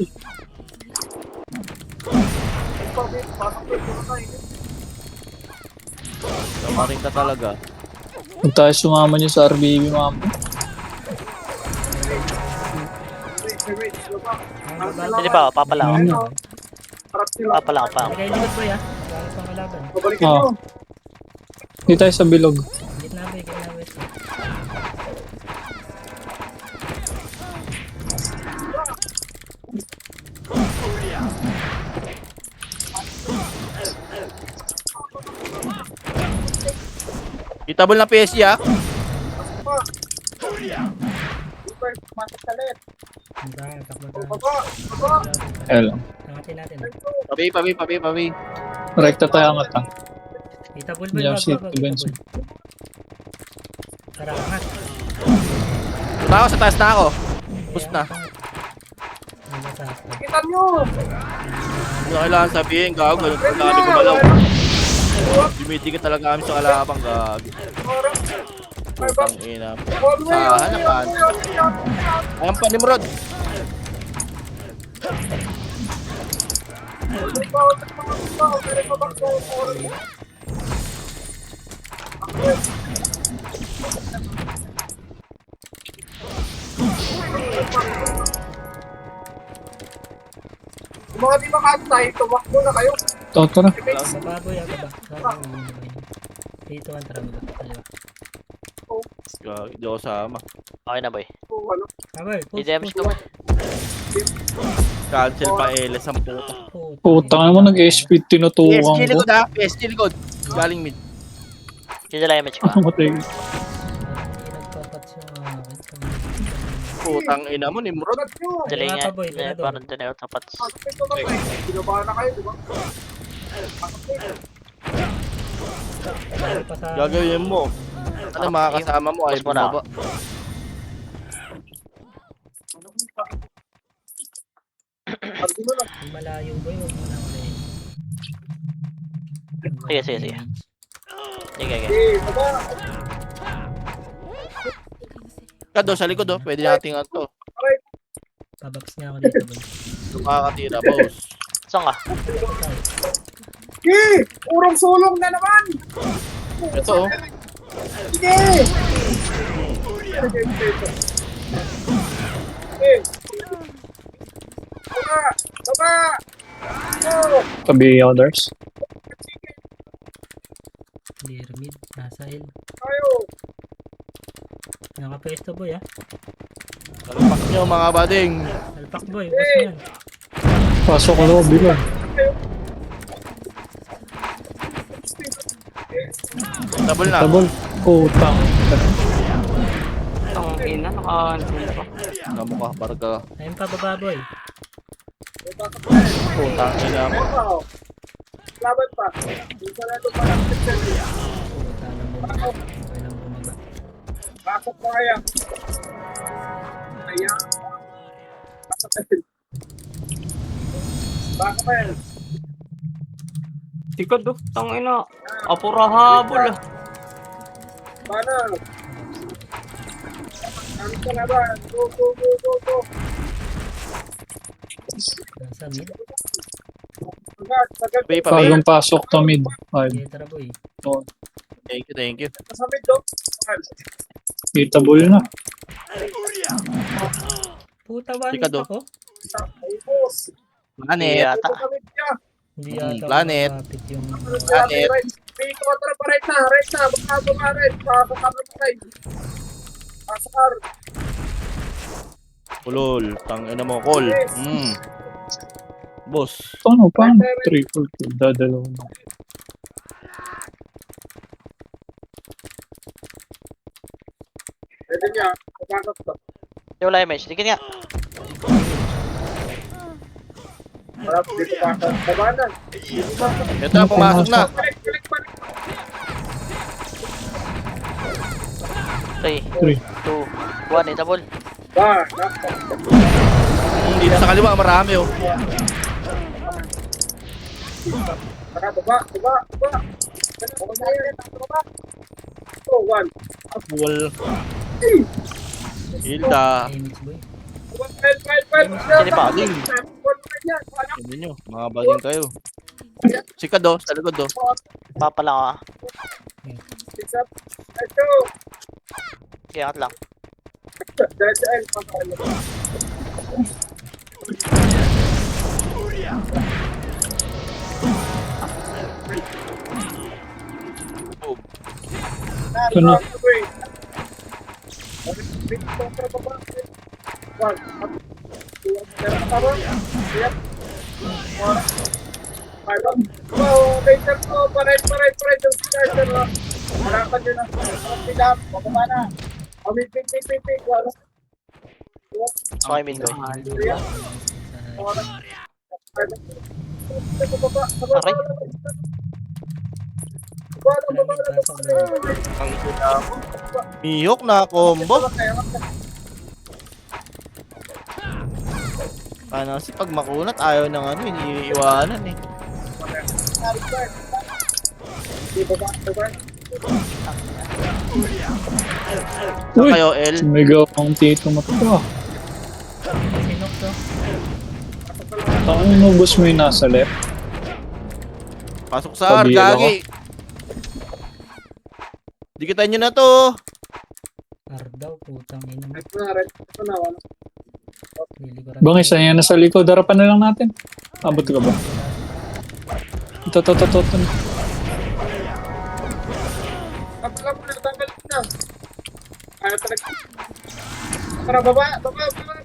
S8: Pasok ko yung tayo.
S1: Kamarin ka talaga.
S7: Kung tayo sumama niyo sa RBB mama.
S8: Wait.
S2: Hindi pa, papala ako.
S7: Ano?
S8: Harap sila.
S2: Papala ako pa.
S3: Lagay likod, boy, ha. Gamit pang kalaban.
S8: Pabalikin
S7: Ah.
S8: mo.
S7: Hindi tayo sa bilog.
S3: Gitna, boy. Gitna, west.
S1: Itabol na PSG ah.
S8: Masok sa left.
S3: Ang dami, takbo tayo.
S8: Baba.
S7: Kaya lang.
S3: Angatin natin.
S1: Pabi.
S7: Rekta tayo angat ah.
S3: Itabol, boy.
S7: Yeah,
S3: Wag,
S7: shit,
S3: wag, wag.
S7: Benson.
S3: Tara, angat.
S1: Punta ako, sa taas na ako. Boost na.
S8: Kita nyo.
S1: Hindi na kailangan sabihin, gago. Ganun pa dami gumalaw. Dumitigil talaga kami sa kalabang, gago. Putang ina. Sa hanapan. Ayan pa ni Marod.
S8: Kung mga di makantay, tumakbo na kayo.
S7: Tara.
S3: Baboy, ako ba? Baboy. Dito ang tara mo ba? Kaliwa.
S1: Gago, hindi ako sama.
S2: Okay na, boy.
S8: Ano?
S3: Baboy,
S2: I-damage ko, boy.
S1: Cancel pa LS ang puta.
S7: Putang naman nag-SP tinutukan
S1: PSG
S7: ko.
S1: likod ah, PSG likod. Galing mid.
S2: Yung dala image ko.
S7: Matay.
S3: Hindi nagpapats yung akin.
S1: Putang ina mo, Nimrod.
S8: Ulat nyo.
S2: Dala
S3: Wala
S2: nga.
S3: pa, boy, wala doon.
S2: Parang doon ako tapat.
S8: Pasok ito ba kayo? Ginabahan na kayo, di ba?
S3: Dahil pa sa...
S1: Gagawin mo. Ano mga kasama mo ay
S2: Tapos mo na.
S1: bumaba.
S8: Pag mo lang.
S3: Yung malayo boy, huwag mo na ulit.
S2: Sige, sige, sige. Sige, sige.
S8: Eh, baba.
S1: Kado sa likod oh. Pwede nating ano to.
S3: Pabaps niya ako dito boy.
S1: Makakatira, boss.
S2: Saan ka?
S8: Eh, urong sulong na naman.
S1: Ito oh.
S8: Sige. Eh. Baba. Baba. Oh.
S7: Tabi others.
S3: Clear mid, nasa hill.
S8: Tayo.
S3: Nakapwesto boy ah.
S1: Talpak nyo mga bading.
S3: Alpak boy, ubos mo yan.
S7: Pasok lobby lang.
S1: Double na.
S7: Tabol. Putang.
S5: Ang ina, naka-ansin pa.
S1: Namo ka, barga.
S3: Ayun pa baba boy.
S1: Putang ina mo.
S8: Wow. Laban pa. Isa na ito parang picture.
S3: Puta lang bumaba. Okay lang bumaba.
S8: Pasok pa kaya. Kaya. Pasok pa yun. Baka pa yan.
S5: Tikad oh, tangina. Apura habol ah.
S8: Paano? Ano ka na ba? Go, go, go, go, go.
S3: Nasa mid.
S8: Sagad, sagad.
S1: Pay pa, pay.
S7: Bagong pasok to mid. Ay,
S3: Sige tara boy.
S1: Thank you, thank you.
S8: Kasamid do.
S7: hitabol na.
S3: Puta one
S1: Ika, do.
S3: ako.
S8: Ay, boss.
S1: Planet.
S2: Yata.
S8: Kasamid niya.
S3: Hindi yata
S1: Planet.
S3: makapit yung...
S1: Planet.
S8: May kontra pa right na. Right na. Bago nga rin. Pasok ka rin tayo. Pasok ka rin.
S1: Ulol. Tang ina mo, call. Boss.
S7: Paano? Triple kill. Dadalaw na.
S8: Pwede niya. Kapasok to.
S2: Yung wala image. Sige nga.
S8: Harap dito pa sa tabanan.
S1: Ito na, pumasok na.
S8: Balik, balik, balik.
S2: 3,
S7: 3.
S2: 2, 1, itabol.
S8: Ba, nasa.
S1: Dito sa kaliwa, marami oh.
S8: Tara, baba, baba, baba. Baba na yan. Baba. 2, 1.
S1: Wall. Hilda.
S3: Image boy.
S2: Sino pa?
S1: Sabi nyo, mga baging kayo. Sikad oh, sa likod oh.
S2: Papa lang ako ah. Sige, angat lang.
S7: Ito na.
S8: Oh, later po, paray. Yung starter, oh. Harapan nyo na. Ang pilam, baka na. Pig.
S2: Okay, mid boy. Aray.
S1: Ang ina mo. Mihok na combo. Ano si pag makunat ayaw ng ano, iniiwanan eh. Saan
S7: Uy!
S1: kayo, L?
S7: Mega pang tito mo to.
S3: Sinok to.
S7: Tangan inubos mo yung nasa left.
S1: Pasok sa R,
S7: Pabilo
S1: gagi. Dikitan nyo na to.
S3: Ardaw, putang ina mo.
S8: Ito na, wala.
S3: Liliguran.
S7: Bangis, ayan na sa likod. Harapan na lang natin. Abot ka ba? Ito.
S8: Kapala mo na, tanggal mo na. Ayaw talaga. Tara, baba.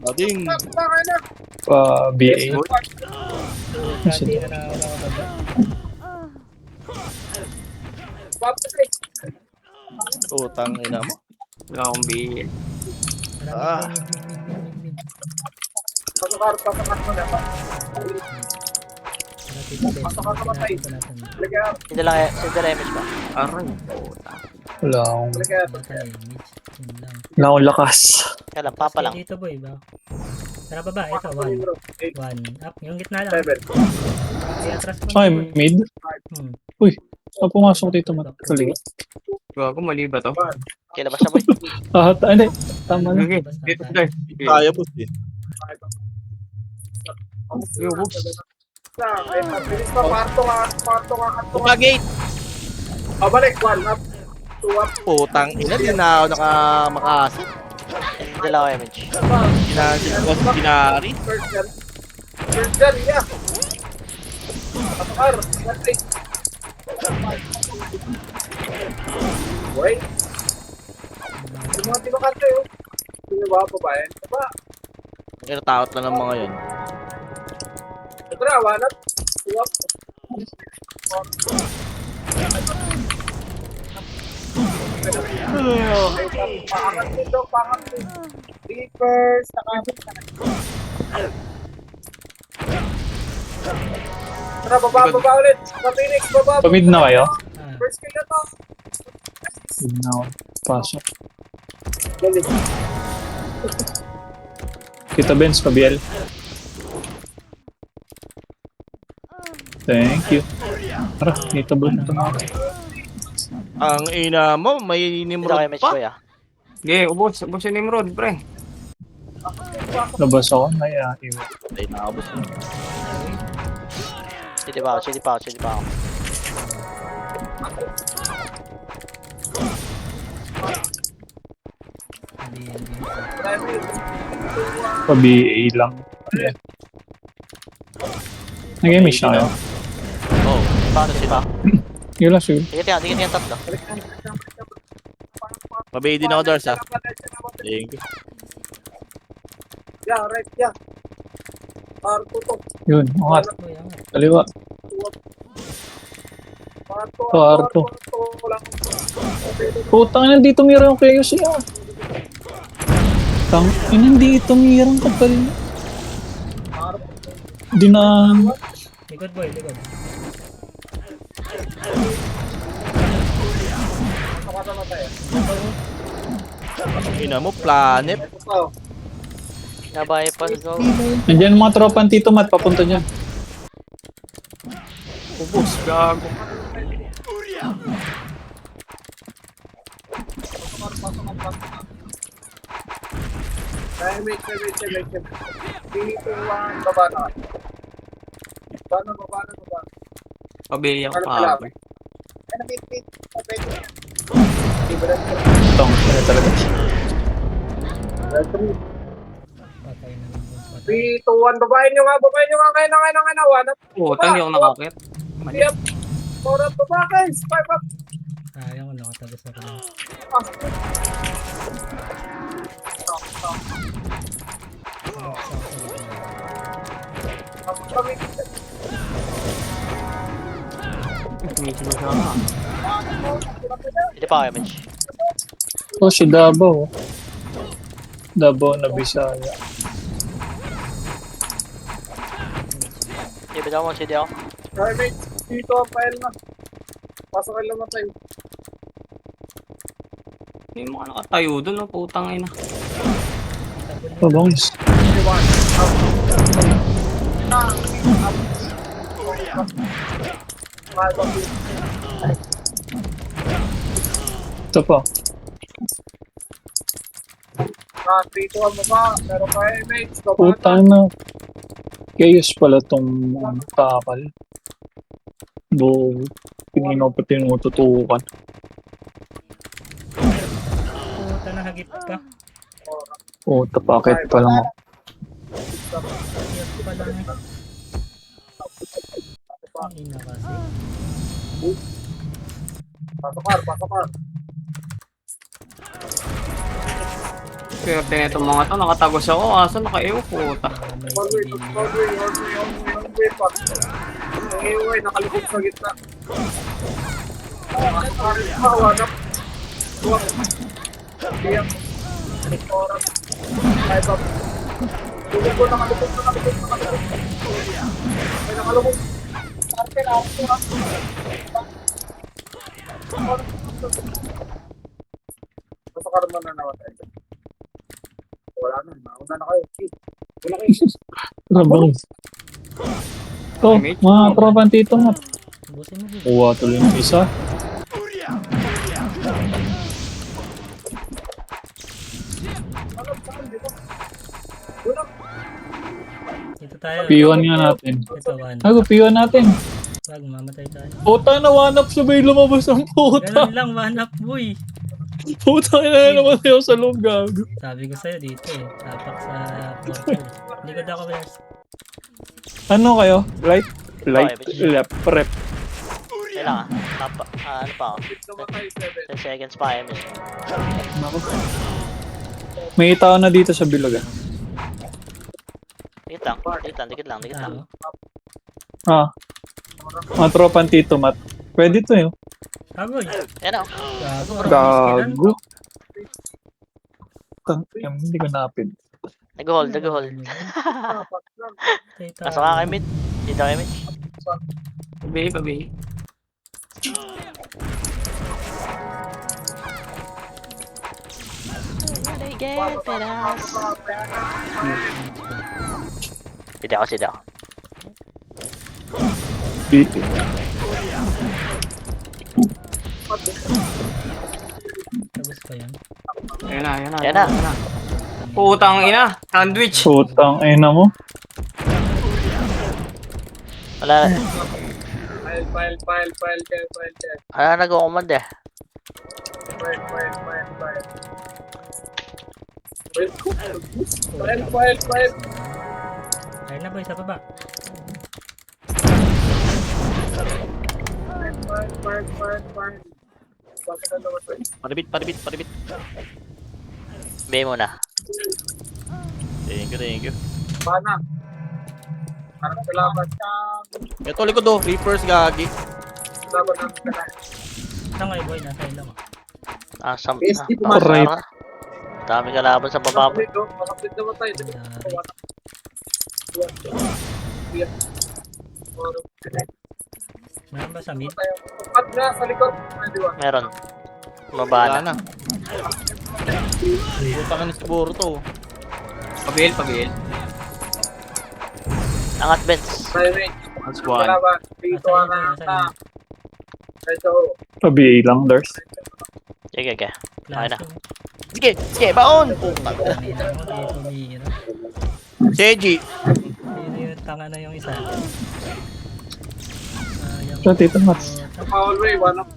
S1: Bading.
S8: Baba kayo na.
S7: Pa-BA.
S3: Kasi na nakakababa.
S8: Papatay.
S1: Putang ina mo.
S5: Wala akong bill.
S1: Ah.
S3: Mid.
S8: Pasokar mo na.
S3: Pasok ka natin.
S8: Lagyan.
S2: Hindi lang single image ba?
S5: Aray, puta.
S7: Wala akong,
S8: Lagyan.
S3: Yun lang.
S7: wala akong lakas.
S2: Kaya lang, papa lang.
S3: Dito boy ba? Tara baba, ito, 1. 1 up, yung gitna lang.
S8: 7.
S3: Kaya atras mo.
S7: Ay,
S3: boy.
S7: mid.
S3: Hmm.
S7: Pag pumasok dito, matali.
S5: Gago, mali ba to?
S2: Kaya labas na boy.
S7: Ah, hindi. Tama na.
S5: Okay, dito tayo.
S1: Kaya po din.
S5: Yo, boss.
S8: Bilis pa, parto ka.
S1: Pagate!
S8: Balik, 1 up. 2 up.
S1: Putang ina, di na ako makasa.
S2: Hindi lang ako image.
S1: Ginansin ko si Ginari.
S8: Third gen, yeah. Pasokar. Patay. Wait. Yung mga tinukante, oh. Sino ba, babae? Diba?
S1: Takot na ng mga yun.
S8: Ito na, 1 up. 2 up. Pangat dito, pangat dito. Reapers, nakabit na. Tara, baba ulit. Sa Phoenix, baba.
S7: Pamid na kayo?
S8: First kill na to.
S7: Mid na ako. Pasok.
S8: Galing.
S7: Kita Benz, pabiel. Thank you. Tara, dito ba ito na?
S1: Ang ina mo, may
S2: Hindi lang ako
S1: Nimrod
S2: image
S1: pa.
S2: boy ah.
S5: Okay, ubos yung Nimrod, pre.
S7: Labas ako, may iwan.
S1: Ay, nakabos mo.
S2: Sige pa ako.
S7: Pa-BA lang. Yeah. Nag-image na kayo?
S1: Oh,
S2: Paano si pa?
S7: Yun lang siguro.
S2: Dikit yan tatlo.
S1: mabay din ako, Dars, ha? Thank you.
S8: Yeah, right, yeah. Parto to.
S7: Yun, angat.
S3: Boy, angat.
S7: Kaliwa.
S8: Parto.
S7: Parto.
S8: Lang.
S7: Putang ina, dito mira yung kayo siya. Tang ina, dito mira ang kapal. Di na...
S3: Likod boy, likod.
S1: Ang ina mo, planet.
S8: Ito.
S2: Nabypass go.
S7: Nandiyan mga tropa Tito Mat, papunta dyan.
S5: Ubos, gago.
S8: Wait. Dito, 1. Baba na. Baba.
S5: Pabili ako
S8: Ano
S5: pa.
S8: pala?
S5: boy.
S7: Tong, ina talaga.
S3: Patay na lang boy. Patay.
S8: 3, 2, 1. Babayin nyo nga. Kaya na. 1 up.
S5: Puta, hindi ako nakakit. Mali.
S8: 3 up. 4 up. Baba, guys. 5 up.
S3: Sayang ko nakatagos ako.
S5: Tumitin mo siya ka.
S2: Hindi pa ako image.
S7: Oh, si Davao. Davao na Bisaya.
S2: Sige, bitaw mo, CD ako.
S8: Private. Dito ang file na. Pasok kayo naman tayo.
S5: Hindi mo ka nakatayo dun, no? Putang ina.
S7: Pabangis.
S8: 5 up.
S7: Ito pa.
S8: 3, 2, 1. Baba. Pero kaya image. Baba.
S7: Putang na. Chaos pala tong takal. Do, tingin ako pa tinututukan.
S3: Puta na, hagip ka.
S7: Oh, tapakit pa lang ako.
S3: Hagip pa lang eh. Ang ina kasi.
S8: Pasokar.
S5: Swerte na itong mga to, nakatagos ako. Asa naka-ew, puta.
S8: All way. Pa. Ang iway. Nakalikot sa gitna. Basta karoon mo na namatay. Wala na, nauna na kayo. Wala kayo.
S7: Rabang. Oh, mga tropa dito nga.
S3: Ubusin mo dito.
S7: Kuha tuloy ng isa.
S3: Dito tayo.
S7: P1 nga natin.
S3: Ito, one.
S7: Ay, P1 natin.
S3: Wag, mamatay tayo.
S7: Puta na, one up sabay lumabas ang puta.
S3: Ganun lang, one up, boy.
S7: Puta na naman ako sa loob, gago.
S3: Sabi ko sa'yo dito eh. Tapak sa portal. Likod ako, Bears.
S7: Ano kayo? Right? Light,
S2: Okay,
S7: left, prep.
S2: Kailangan. Ano pa ako? 10 seconds pa, MS.
S7: May tao na dito sa bilaga.
S2: Dikit lang.
S3: Tao.
S7: Ah. Mga tropa Tito Mat. Pwede to yun.
S3: Agoy.
S2: Yan o.
S7: Gago. Hindi ko napin.
S2: Nag-hold. Pasok ka kay mid. Dito kay mid.
S5: Pabi.
S2: Sida ako.
S7: Dito.
S3: Tapos pa yan.
S5: Yan
S2: Yan
S5: na.
S2: na.
S5: Putang ina. Sandwich.
S7: Putang ina mo.
S2: Wala
S8: File.
S2: nag-command eh.
S8: File.
S3: Ayun na, boy, sa baba.
S8: File.
S1: Paribit.
S2: Bay muna.
S1: Thank you.
S8: Mana? Parang kalaban.
S1: Ito, likod do. Reapers, gagi.
S8: Kalaban ng kanay.
S3: Saan kayo, boy? Nasa ilaw.
S8: PSD
S7: pumasok.
S2: Dami kalaban sa baba.
S8: Makapit naman tayo.
S3: Meron ba sa mid?
S8: At na sa likod.
S2: Meron.
S1: Wala
S2: Mabana.
S1: na. Putang na siguro to.
S5: Pabil.
S2: Angat bench.
S8: Primate.
S1: That's one.
S8: Kalaban. Dito
S3: Nasa
S8: ang
S3: ilaw, nasa ilaw.
S8: Ito.
S7: Pabi lang, Dars.
S2: Sige. Okay na.
S1: Sige, baon! Putang. Seji.
S3: Yung tanga na yung isa.
S7: Siya, Tito Mat.
S8: Hallway. One up.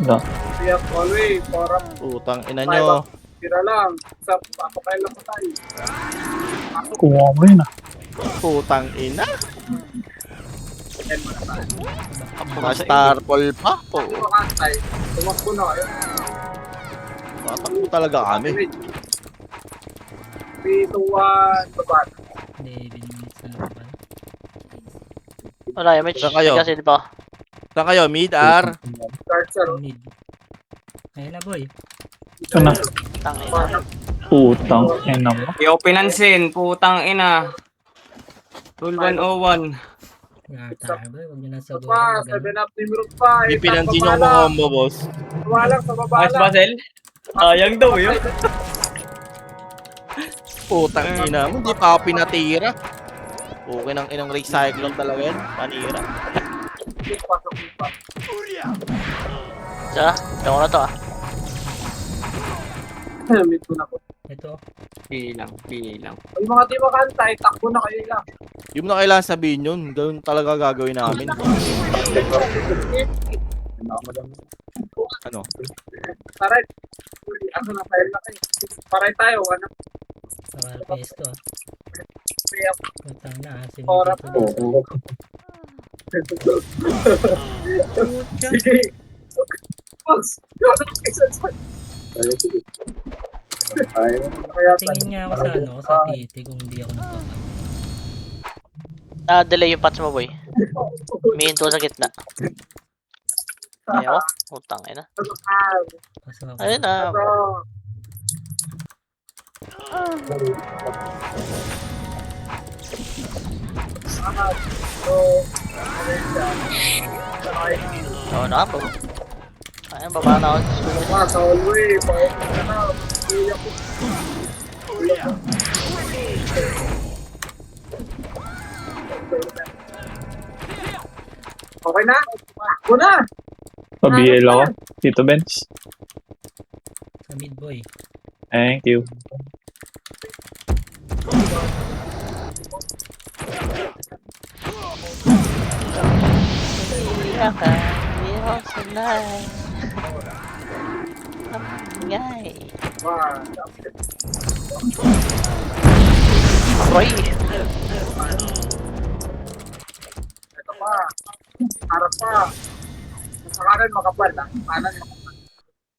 S7: Da.
S8: Siya hallway. Parang
S1: Putang ina nyo.
S8: tira lang. Sa papakain lang pa tayo.
S7: Kuha mo yun ah.
S1: Putang ina.
S8: Yan mo na tayo.
S1: Mga starpol pa. Oo.
S8: Makantay. Tumakbo na kayo.
S1: Tatakbo talaga kami.
S8: 3, 2, 1. Baba.
S3: Hindi, binimits na lang ba?
S2: Wala yung match.
S1: Saan kayo?
S2: Kasi di ba?
S1: Saan kayo? Mid, R?
S8: Start sir.
S3: Mid. Ayun na, boy.
S7: Ito na.
S2: Tangina.
S7: Putang ina mo.
S5: Yo, pinansin. Putang ina. Rule 101.
S3: Gata, boy. Huwag nyo na sagutin.
S8: Pa, 7 up team root pa.
S1: Hindi pinansin yung mga combo, boss.
S8: Walang sa baba
S5: Mas
S8: lang.
S5: Basel? Sayang daw yun.
S1: Putang ina mo. Hindi pa ako pinatira. Okay nang inang recyclone talaga yan. Panira.
S8: Pasok.
S2: Siya, ito na to ah.
S8: Mid ko na po.
S3: Ito.
S5: Pilang.
S8: Yung mga di makantay, takbo na kayo lang.
S1: Yung na kailangan sabihin yun. Gawin talaga gagawin namin. Ano?
S8: Taray. Ako na file na kayo. Paray tayo. One up.
S3: Saka pesto ah.
S8: 3 up.
S3: Putang na ah.
S8: Ora
S3: Sinunod
S8: po.
S3: ito.
S8: Sige. Boss.
S3: Tingin nga ako sa ano, sa TT kung hindi ako nagpapag.
S2: Delay yung patch mo boy. May into sa gitna. Ayaw. Utang ina.
S3: Pasok ako.
S2: Ayun na. Oo na po. Ayun, baba na ako sa school.
S8: Sa hallway, bakit ka na? Kuya ko. Okay na? Ako na!
S7: Pa-BL ako. Tito Benz.
S3: Sa mid boy.
S7: Thank you.
S2: Iya ka. Iya sanay. Ngay. Aroy.
S8: Ito pa. Harap pa. Sa kanan makapal ha. Kanan makapal.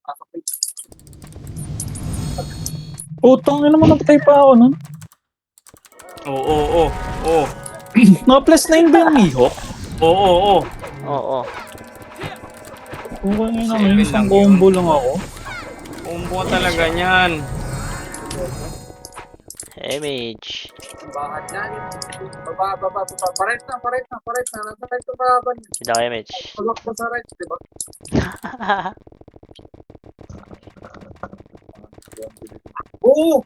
S8: Kakapit.
S7: Utang na naman napatay pa ako nun.
S5: Oo.
S7: Mga plus 9 ba yung Mihawk?
S5: Oo.
S2: Oo.
S7: Okay na naman, isang combo lang ako.
S5: Umbo talaga niyan.
S2: Image.
S8: Bahan yan. Baba. Paret na. Nasa right to ba?
S2: Hindi ako image.
S8: Pagok pa sa right, diba? Oo!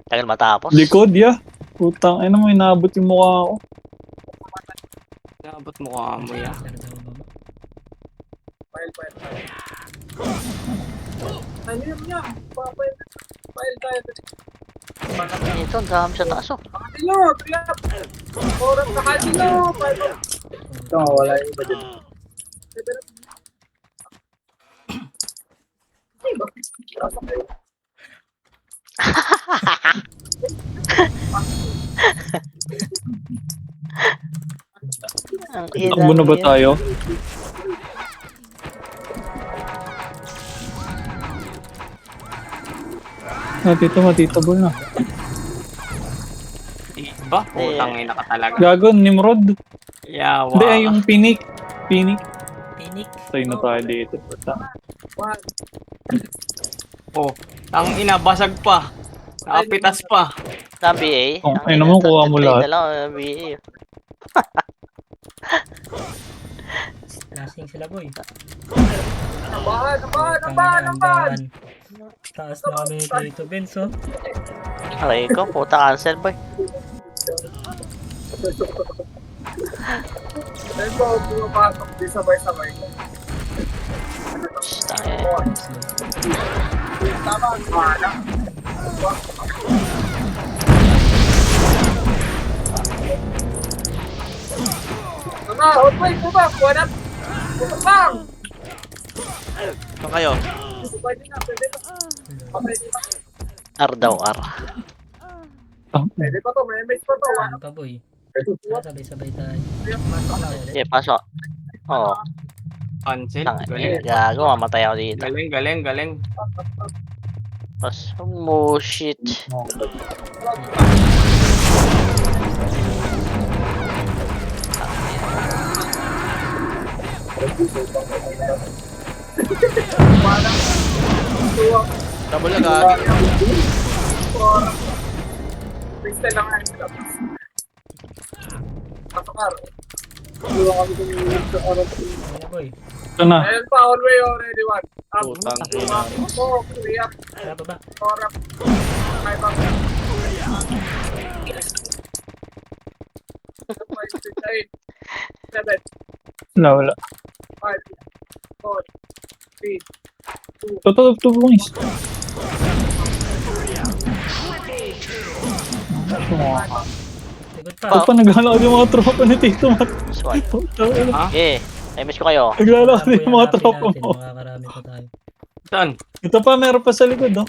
S2: Tagal matapos.
S7: Likod, ya. Utang, ay naman, inaabot yung mukha ko.
S5: Dapat mukha mo yan.
S3: Sir daw baba.
S8: File. Ano yun niya? File tayo.
S2: Ito, ang dami sa taas oh.
S8: Kasino! Trap! Oras sa kasino! Ito, wala yung iba dyan.
S2: Ang
S7: Takbo na ba
S2: yan.
S7: tayo? Matitable na.
S5: Diba? Utang ina ka talaga.
S7: Gagon, Nimrod.
S5: Yawa.
S7: Hindi, ay yung Pinik.
S3: Pinik.
S7: Tayo na tayo dito. Utang.
S5: Oh, ang ina, basag pa. Nakapitas pa.
S2: Sa BA.
S7: Oh, ay naman, kuha mo lahat.
S2: BA.
S3: Flashing sila boy.
S8: Nabahan!
S3: Taas na kami dito Benz oh.
S2: Aray ko, puta cancel boy.
S8: Dahil po, pumapasok. Di sabay-sabay.
S2: Tangin.
S8: Tama, wala. Tama, hotway po ba? Kuha na. Putok lang.
S1: Saan kayo?
S8: Pwede na. Pwede na.
S2: R daw, R.
S8: Pwede pa to. May mess pa to.
S3: Ano pa boy? Sabay-sabay tayo.
S2: Yeah, pasok. Oo.
S5: Cancel.
S2: Tangin.
S5: Galing.
S2: Gago, mamatay ako dito.
S5: Galing.
S2: Tapos, oh shit.
S1: Double na gagi.
S8: Pistol lang ang sila. Pasokar. Luwa kami sa oras.
S3: Ano boy?
S7: Ito na.
S8: Ayun pa, hallway already one.
S1: Putang ina.
S8: Kuya.
S3: Tara baba.
S8: Oras. Ay, bang. 7,
S7: Wala.
S8: 5, 4, 3,
S7: Ito, boys.
S3: Likod pa.
S7: Ito pa, naglalakad yung mga tropa ni Tito Mat.
S2: Swat.
S5: Ha?
S2: Eh, I-miss ko kayo.
S7: Naglalakad yung mga
S3: Hanapin
S7: tropa
S3: natin,
S7: mo.
S3: makakarami pa tayo.
S5: Saan?
S7: Ito pa, meron pa sa likod, oh.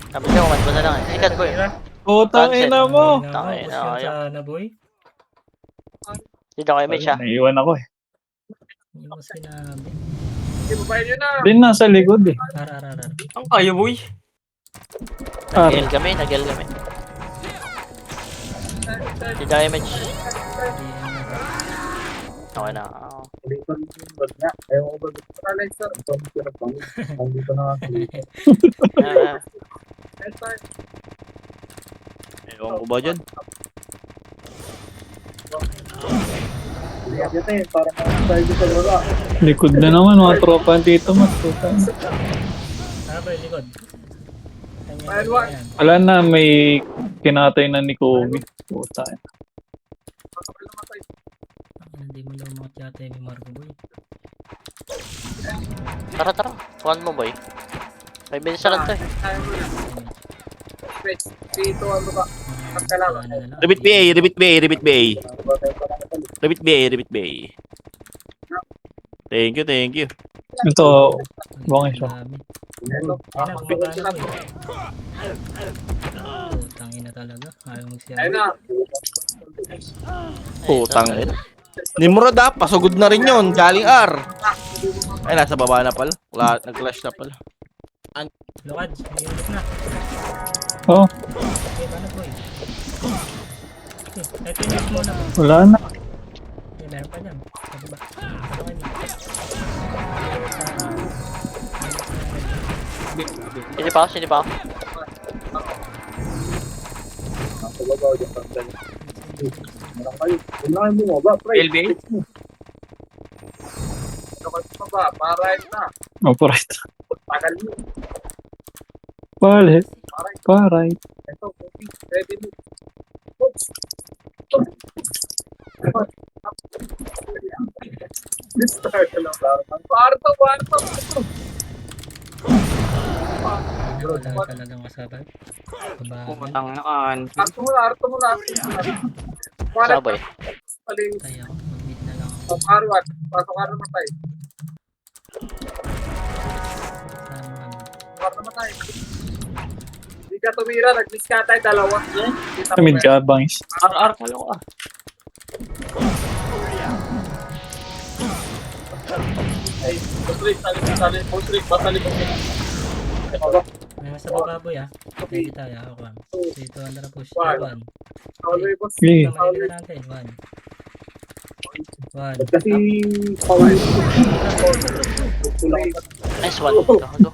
S2: Sabi ko, umat ko na lang eh. Ikat boy.
S7: Utang ina mo.
S2: Tangin na,
S3: Push
S2: ayaw.
S3: yan sana boy.
S2: Dito ko image ha.
S7: Naiiwan ako eh.
S3: Hindi mo sinabi.
S8: Ibabayin nyo na.
S7: Din nasa likod eh.
S3: Ara.
S5: Ang kayo, boy.
S2: Nag-heal kami. Dito ko image. Okay na. Oo. Ah,
S1: Ewan ko ba dyan?
S7: Likod na naman mga tropa dito mas puta.
S3: Boy, likod. Kanya
S8: Well, what?
S3: yan.
S7: Wala na, may kinatay na ni Kobe. Puta.
S3: Hindi mo lang mga tiyata yung Marco Boy.
S2: tara, tara. Kuhan mo, boy. May bilis na lang to eh.
S8: Dito ano ba? Ang kailangan.
S1: Rebit BA, rebit BA, rebit BA. Rebit BA, rebit BA. Thank you, thank you.
S7: Ito, bangin siya.
S3: Kailan bumaba na ko tangin na talaga. Ayaw magsiyaw.
S8: Ayun na.
S1: Putang ina. Nimrod pasugod na rin yun. Galing R. Ay, nasa baba na pala. Nag-clash na pala.
S3: Lukad, may ulit na.
S7: Oh,
S3: Okay, paano boy? Ito yung next muna.
S7: wala na.
S3: Meron pa dyan. Sabi ba? Okay na.
S2: Sini pa ako, sini pa ako.
S5: LBA?
S8: Para na.
S7: Operate.
S8: Tagal mo.
S7: Palit. Parait.
S8: Ito, ready mo. Start na lang. Parto.
S3: Wala talagang kasabay. Babagal.
S5: Putang na kan.
S8: Arto mo na.
S2: Sabay.
S8: Paling
S3: Tayo ako. Mag-meet na lang ako.
S8: Arwan. Pasok ka naman tayo.
S3: Saan
S8: Pasok naman tayo. Hindi ka tumira. Nag-miss ka tayo. Dalawa.
S7: Kamid ka, bangis.
S5: RR ka lang ah.
S8: Ay, Postrik, basali mo.
S3: May nasa baba boy ah. Ready tayo. Ako lang. 3, 2, 1 na push.
S8: One.
S3: 1.
S8: Always, boss.
S7: Okay.
S3: Maliligan natin. 1.
S8: Kasi, kawai.
S2: Nice one. Gago.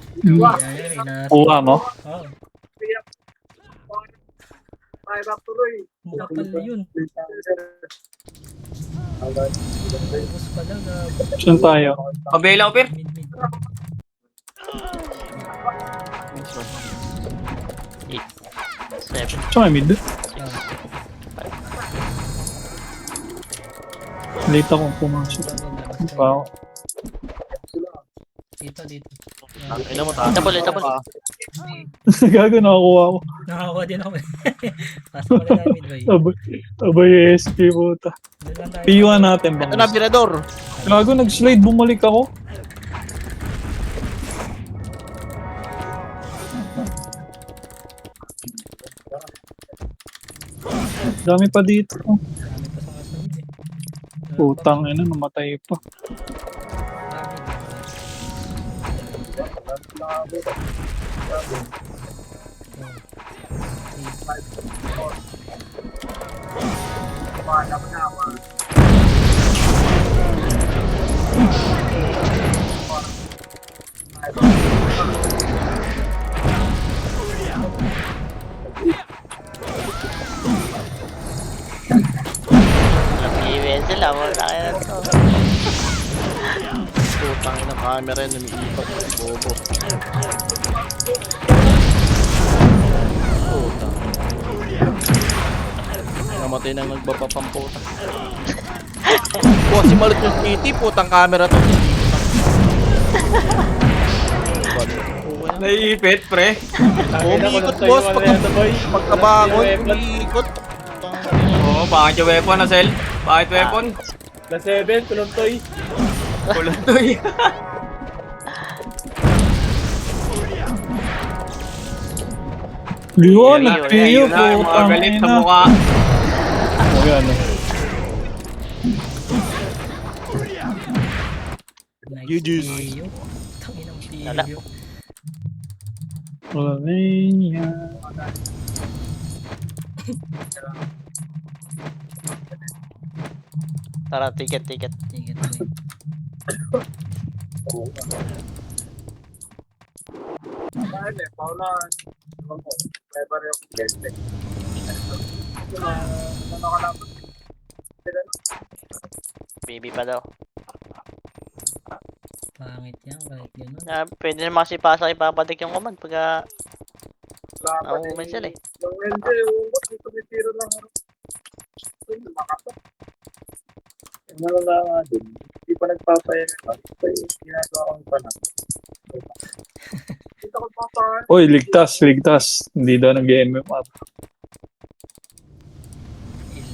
S7: Kuha mo?
S3: Oh,
S8: Ay, back tuloy.
S3: bakal yun. Ubus pala gab.
S7: Saan tayo?
S5: Pabela, Oper.
S3: Mid.
S2: 7.
S7: Saan mid?
S3: Ah,
S7: Late akong pumasok.
S3: labas
S7: Pa ako.
S3: Dito.
S1: Ina mo ta.
S2: Double.
S7: Gago, nakakuha ko.
S3: Nakakuha din ako. Pasok pala tayo mid boy.
S7: Abay, SP puta.
S3: Doon lang tayo.
S7: P1 natin
S1: Ito na,
S7: bangis.
S1: Pirador.
S7: Gago, nag-slide, bumalik ako. Dami pa dito.
S3: Dami pa sa kasunod eh.
S7: Putang ina, namatay pa.
S2: Nag-event sila. Wala kaya na to.
S1: Putang ina, camera yun. Umiipat. Bobo. Putang. Namatay nang nagbabapamputa. Si Malut yung kitty. Putang camera to.
S5: Naiipit, pre.
S1: Umiikot, boss. Pagkabangon, umiikot.
S5: Oo, bakit yung weapon na, Sel? Bakit weapon?
S6: Na 7, tuluntoy.
S5: Kulang to eh.
S7: Yun,
S5: Yun na,
S7: nag-PU
S5: yun na, yung mga
S7: putang
S5: galit sa
S7: ina.
S5: mukha.
S7: Ayan.
S3: Nice
S1: GG's.
S3: PU. Tanginang
S2: Wala.
S3: PU.
S7: Slovenia.
S2: Tara, ticket.
S3: Ticket boy.
S8: Ano eh, paunahan. Ano mo, may parehong peste. Ano ka lang?
S2: Baby pa daw.
S3: Pangit yan kahit yun.
S2: Pwede naman kasi pasa ipapatik yung command pagka nauuman sila eh.
S8: Yung LJ, yung tumitiro lang. Yung makapa.
S4: Ano na nga din. Hindi pa nagpapayan. Ginagawa kong panang.
S8: Dito ko papahan.
S7: Oy, ligtas. Hindi daw nag-MMR.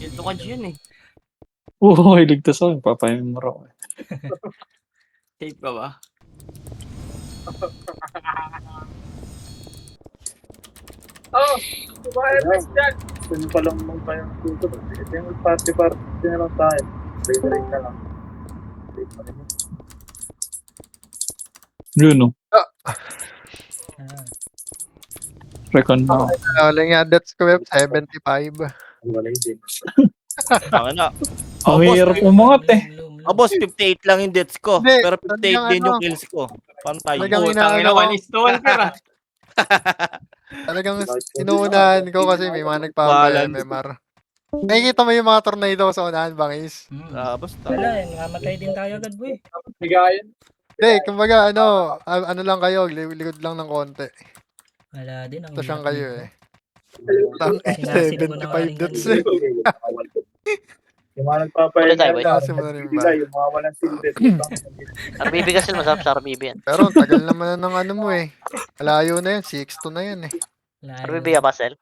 S5: Ito ka dyan eh.
S7: Uy, ligtas ako. Papayamar ako.
S5: Safe ka ba?
S8: Oh, diba FX dyan?
S4: Kung pa lang mong kayang susunod. Ito yung party na lang tayo. Break na lang.
S7: Yun, no?
S3: Ah,
S7: Recon na.
S9: Wala nga, that's ko 75.
S4: Wala din.
S1: Tangin na.
S7: Ang
S1: boss,
S7: hirap umangat eh.
S1: boss, 58 lang yung deaths ko.
S9: Hindi,
S1: Pero 58 din
S9: talagang
S1: yung
S9: ano.
S1: kills ko. Pantay.
S9: Talagang
S5: Putang ina,
S9: inaano ko.
S5: 1:1 ka na.
S9: Talagang inuunahan ko kasi may mga nagpapa-MMR. Nakikita mo yung mga tornado sa unahan, bangis?
S1: Basta.
S3: Wala, namatay din tayo agad boy.
S8: Bigayan.
S9: Hindi, kumbaga ano lang kayo, likod lang ng konti.
S3: Wala din ang
S9: Ito siyang
S3: hirap
S9: kayo
S3: nito.
S9: eh. Tang
S3: Sinasin mo na nga
S9: 75
S3: rin
S9: dots
S3: kanina.
S9: eh.
S4: Yung mga nagpapayan.
S2: Ulit tayo, boy.
S9: Kasi mo na rin ba?
S4: Yung mga walang silver.
S2: RBB kasi masarap sa RBB yan.
S9: Pero ang tagal naman na ng ano mo eh. Malayo na yan, 6-2 na yan eh.
S3: Layo.
S2: RBB ka pa, Sel?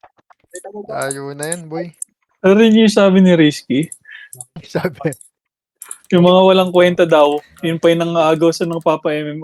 S9: Layo na yan, boy.
S7: Ano rin yung sabi ni Risky?
S9: Sabi.
S7: Yung mga walang kwenta daw, yun pa yung nangaagaw sa ng Papa MM.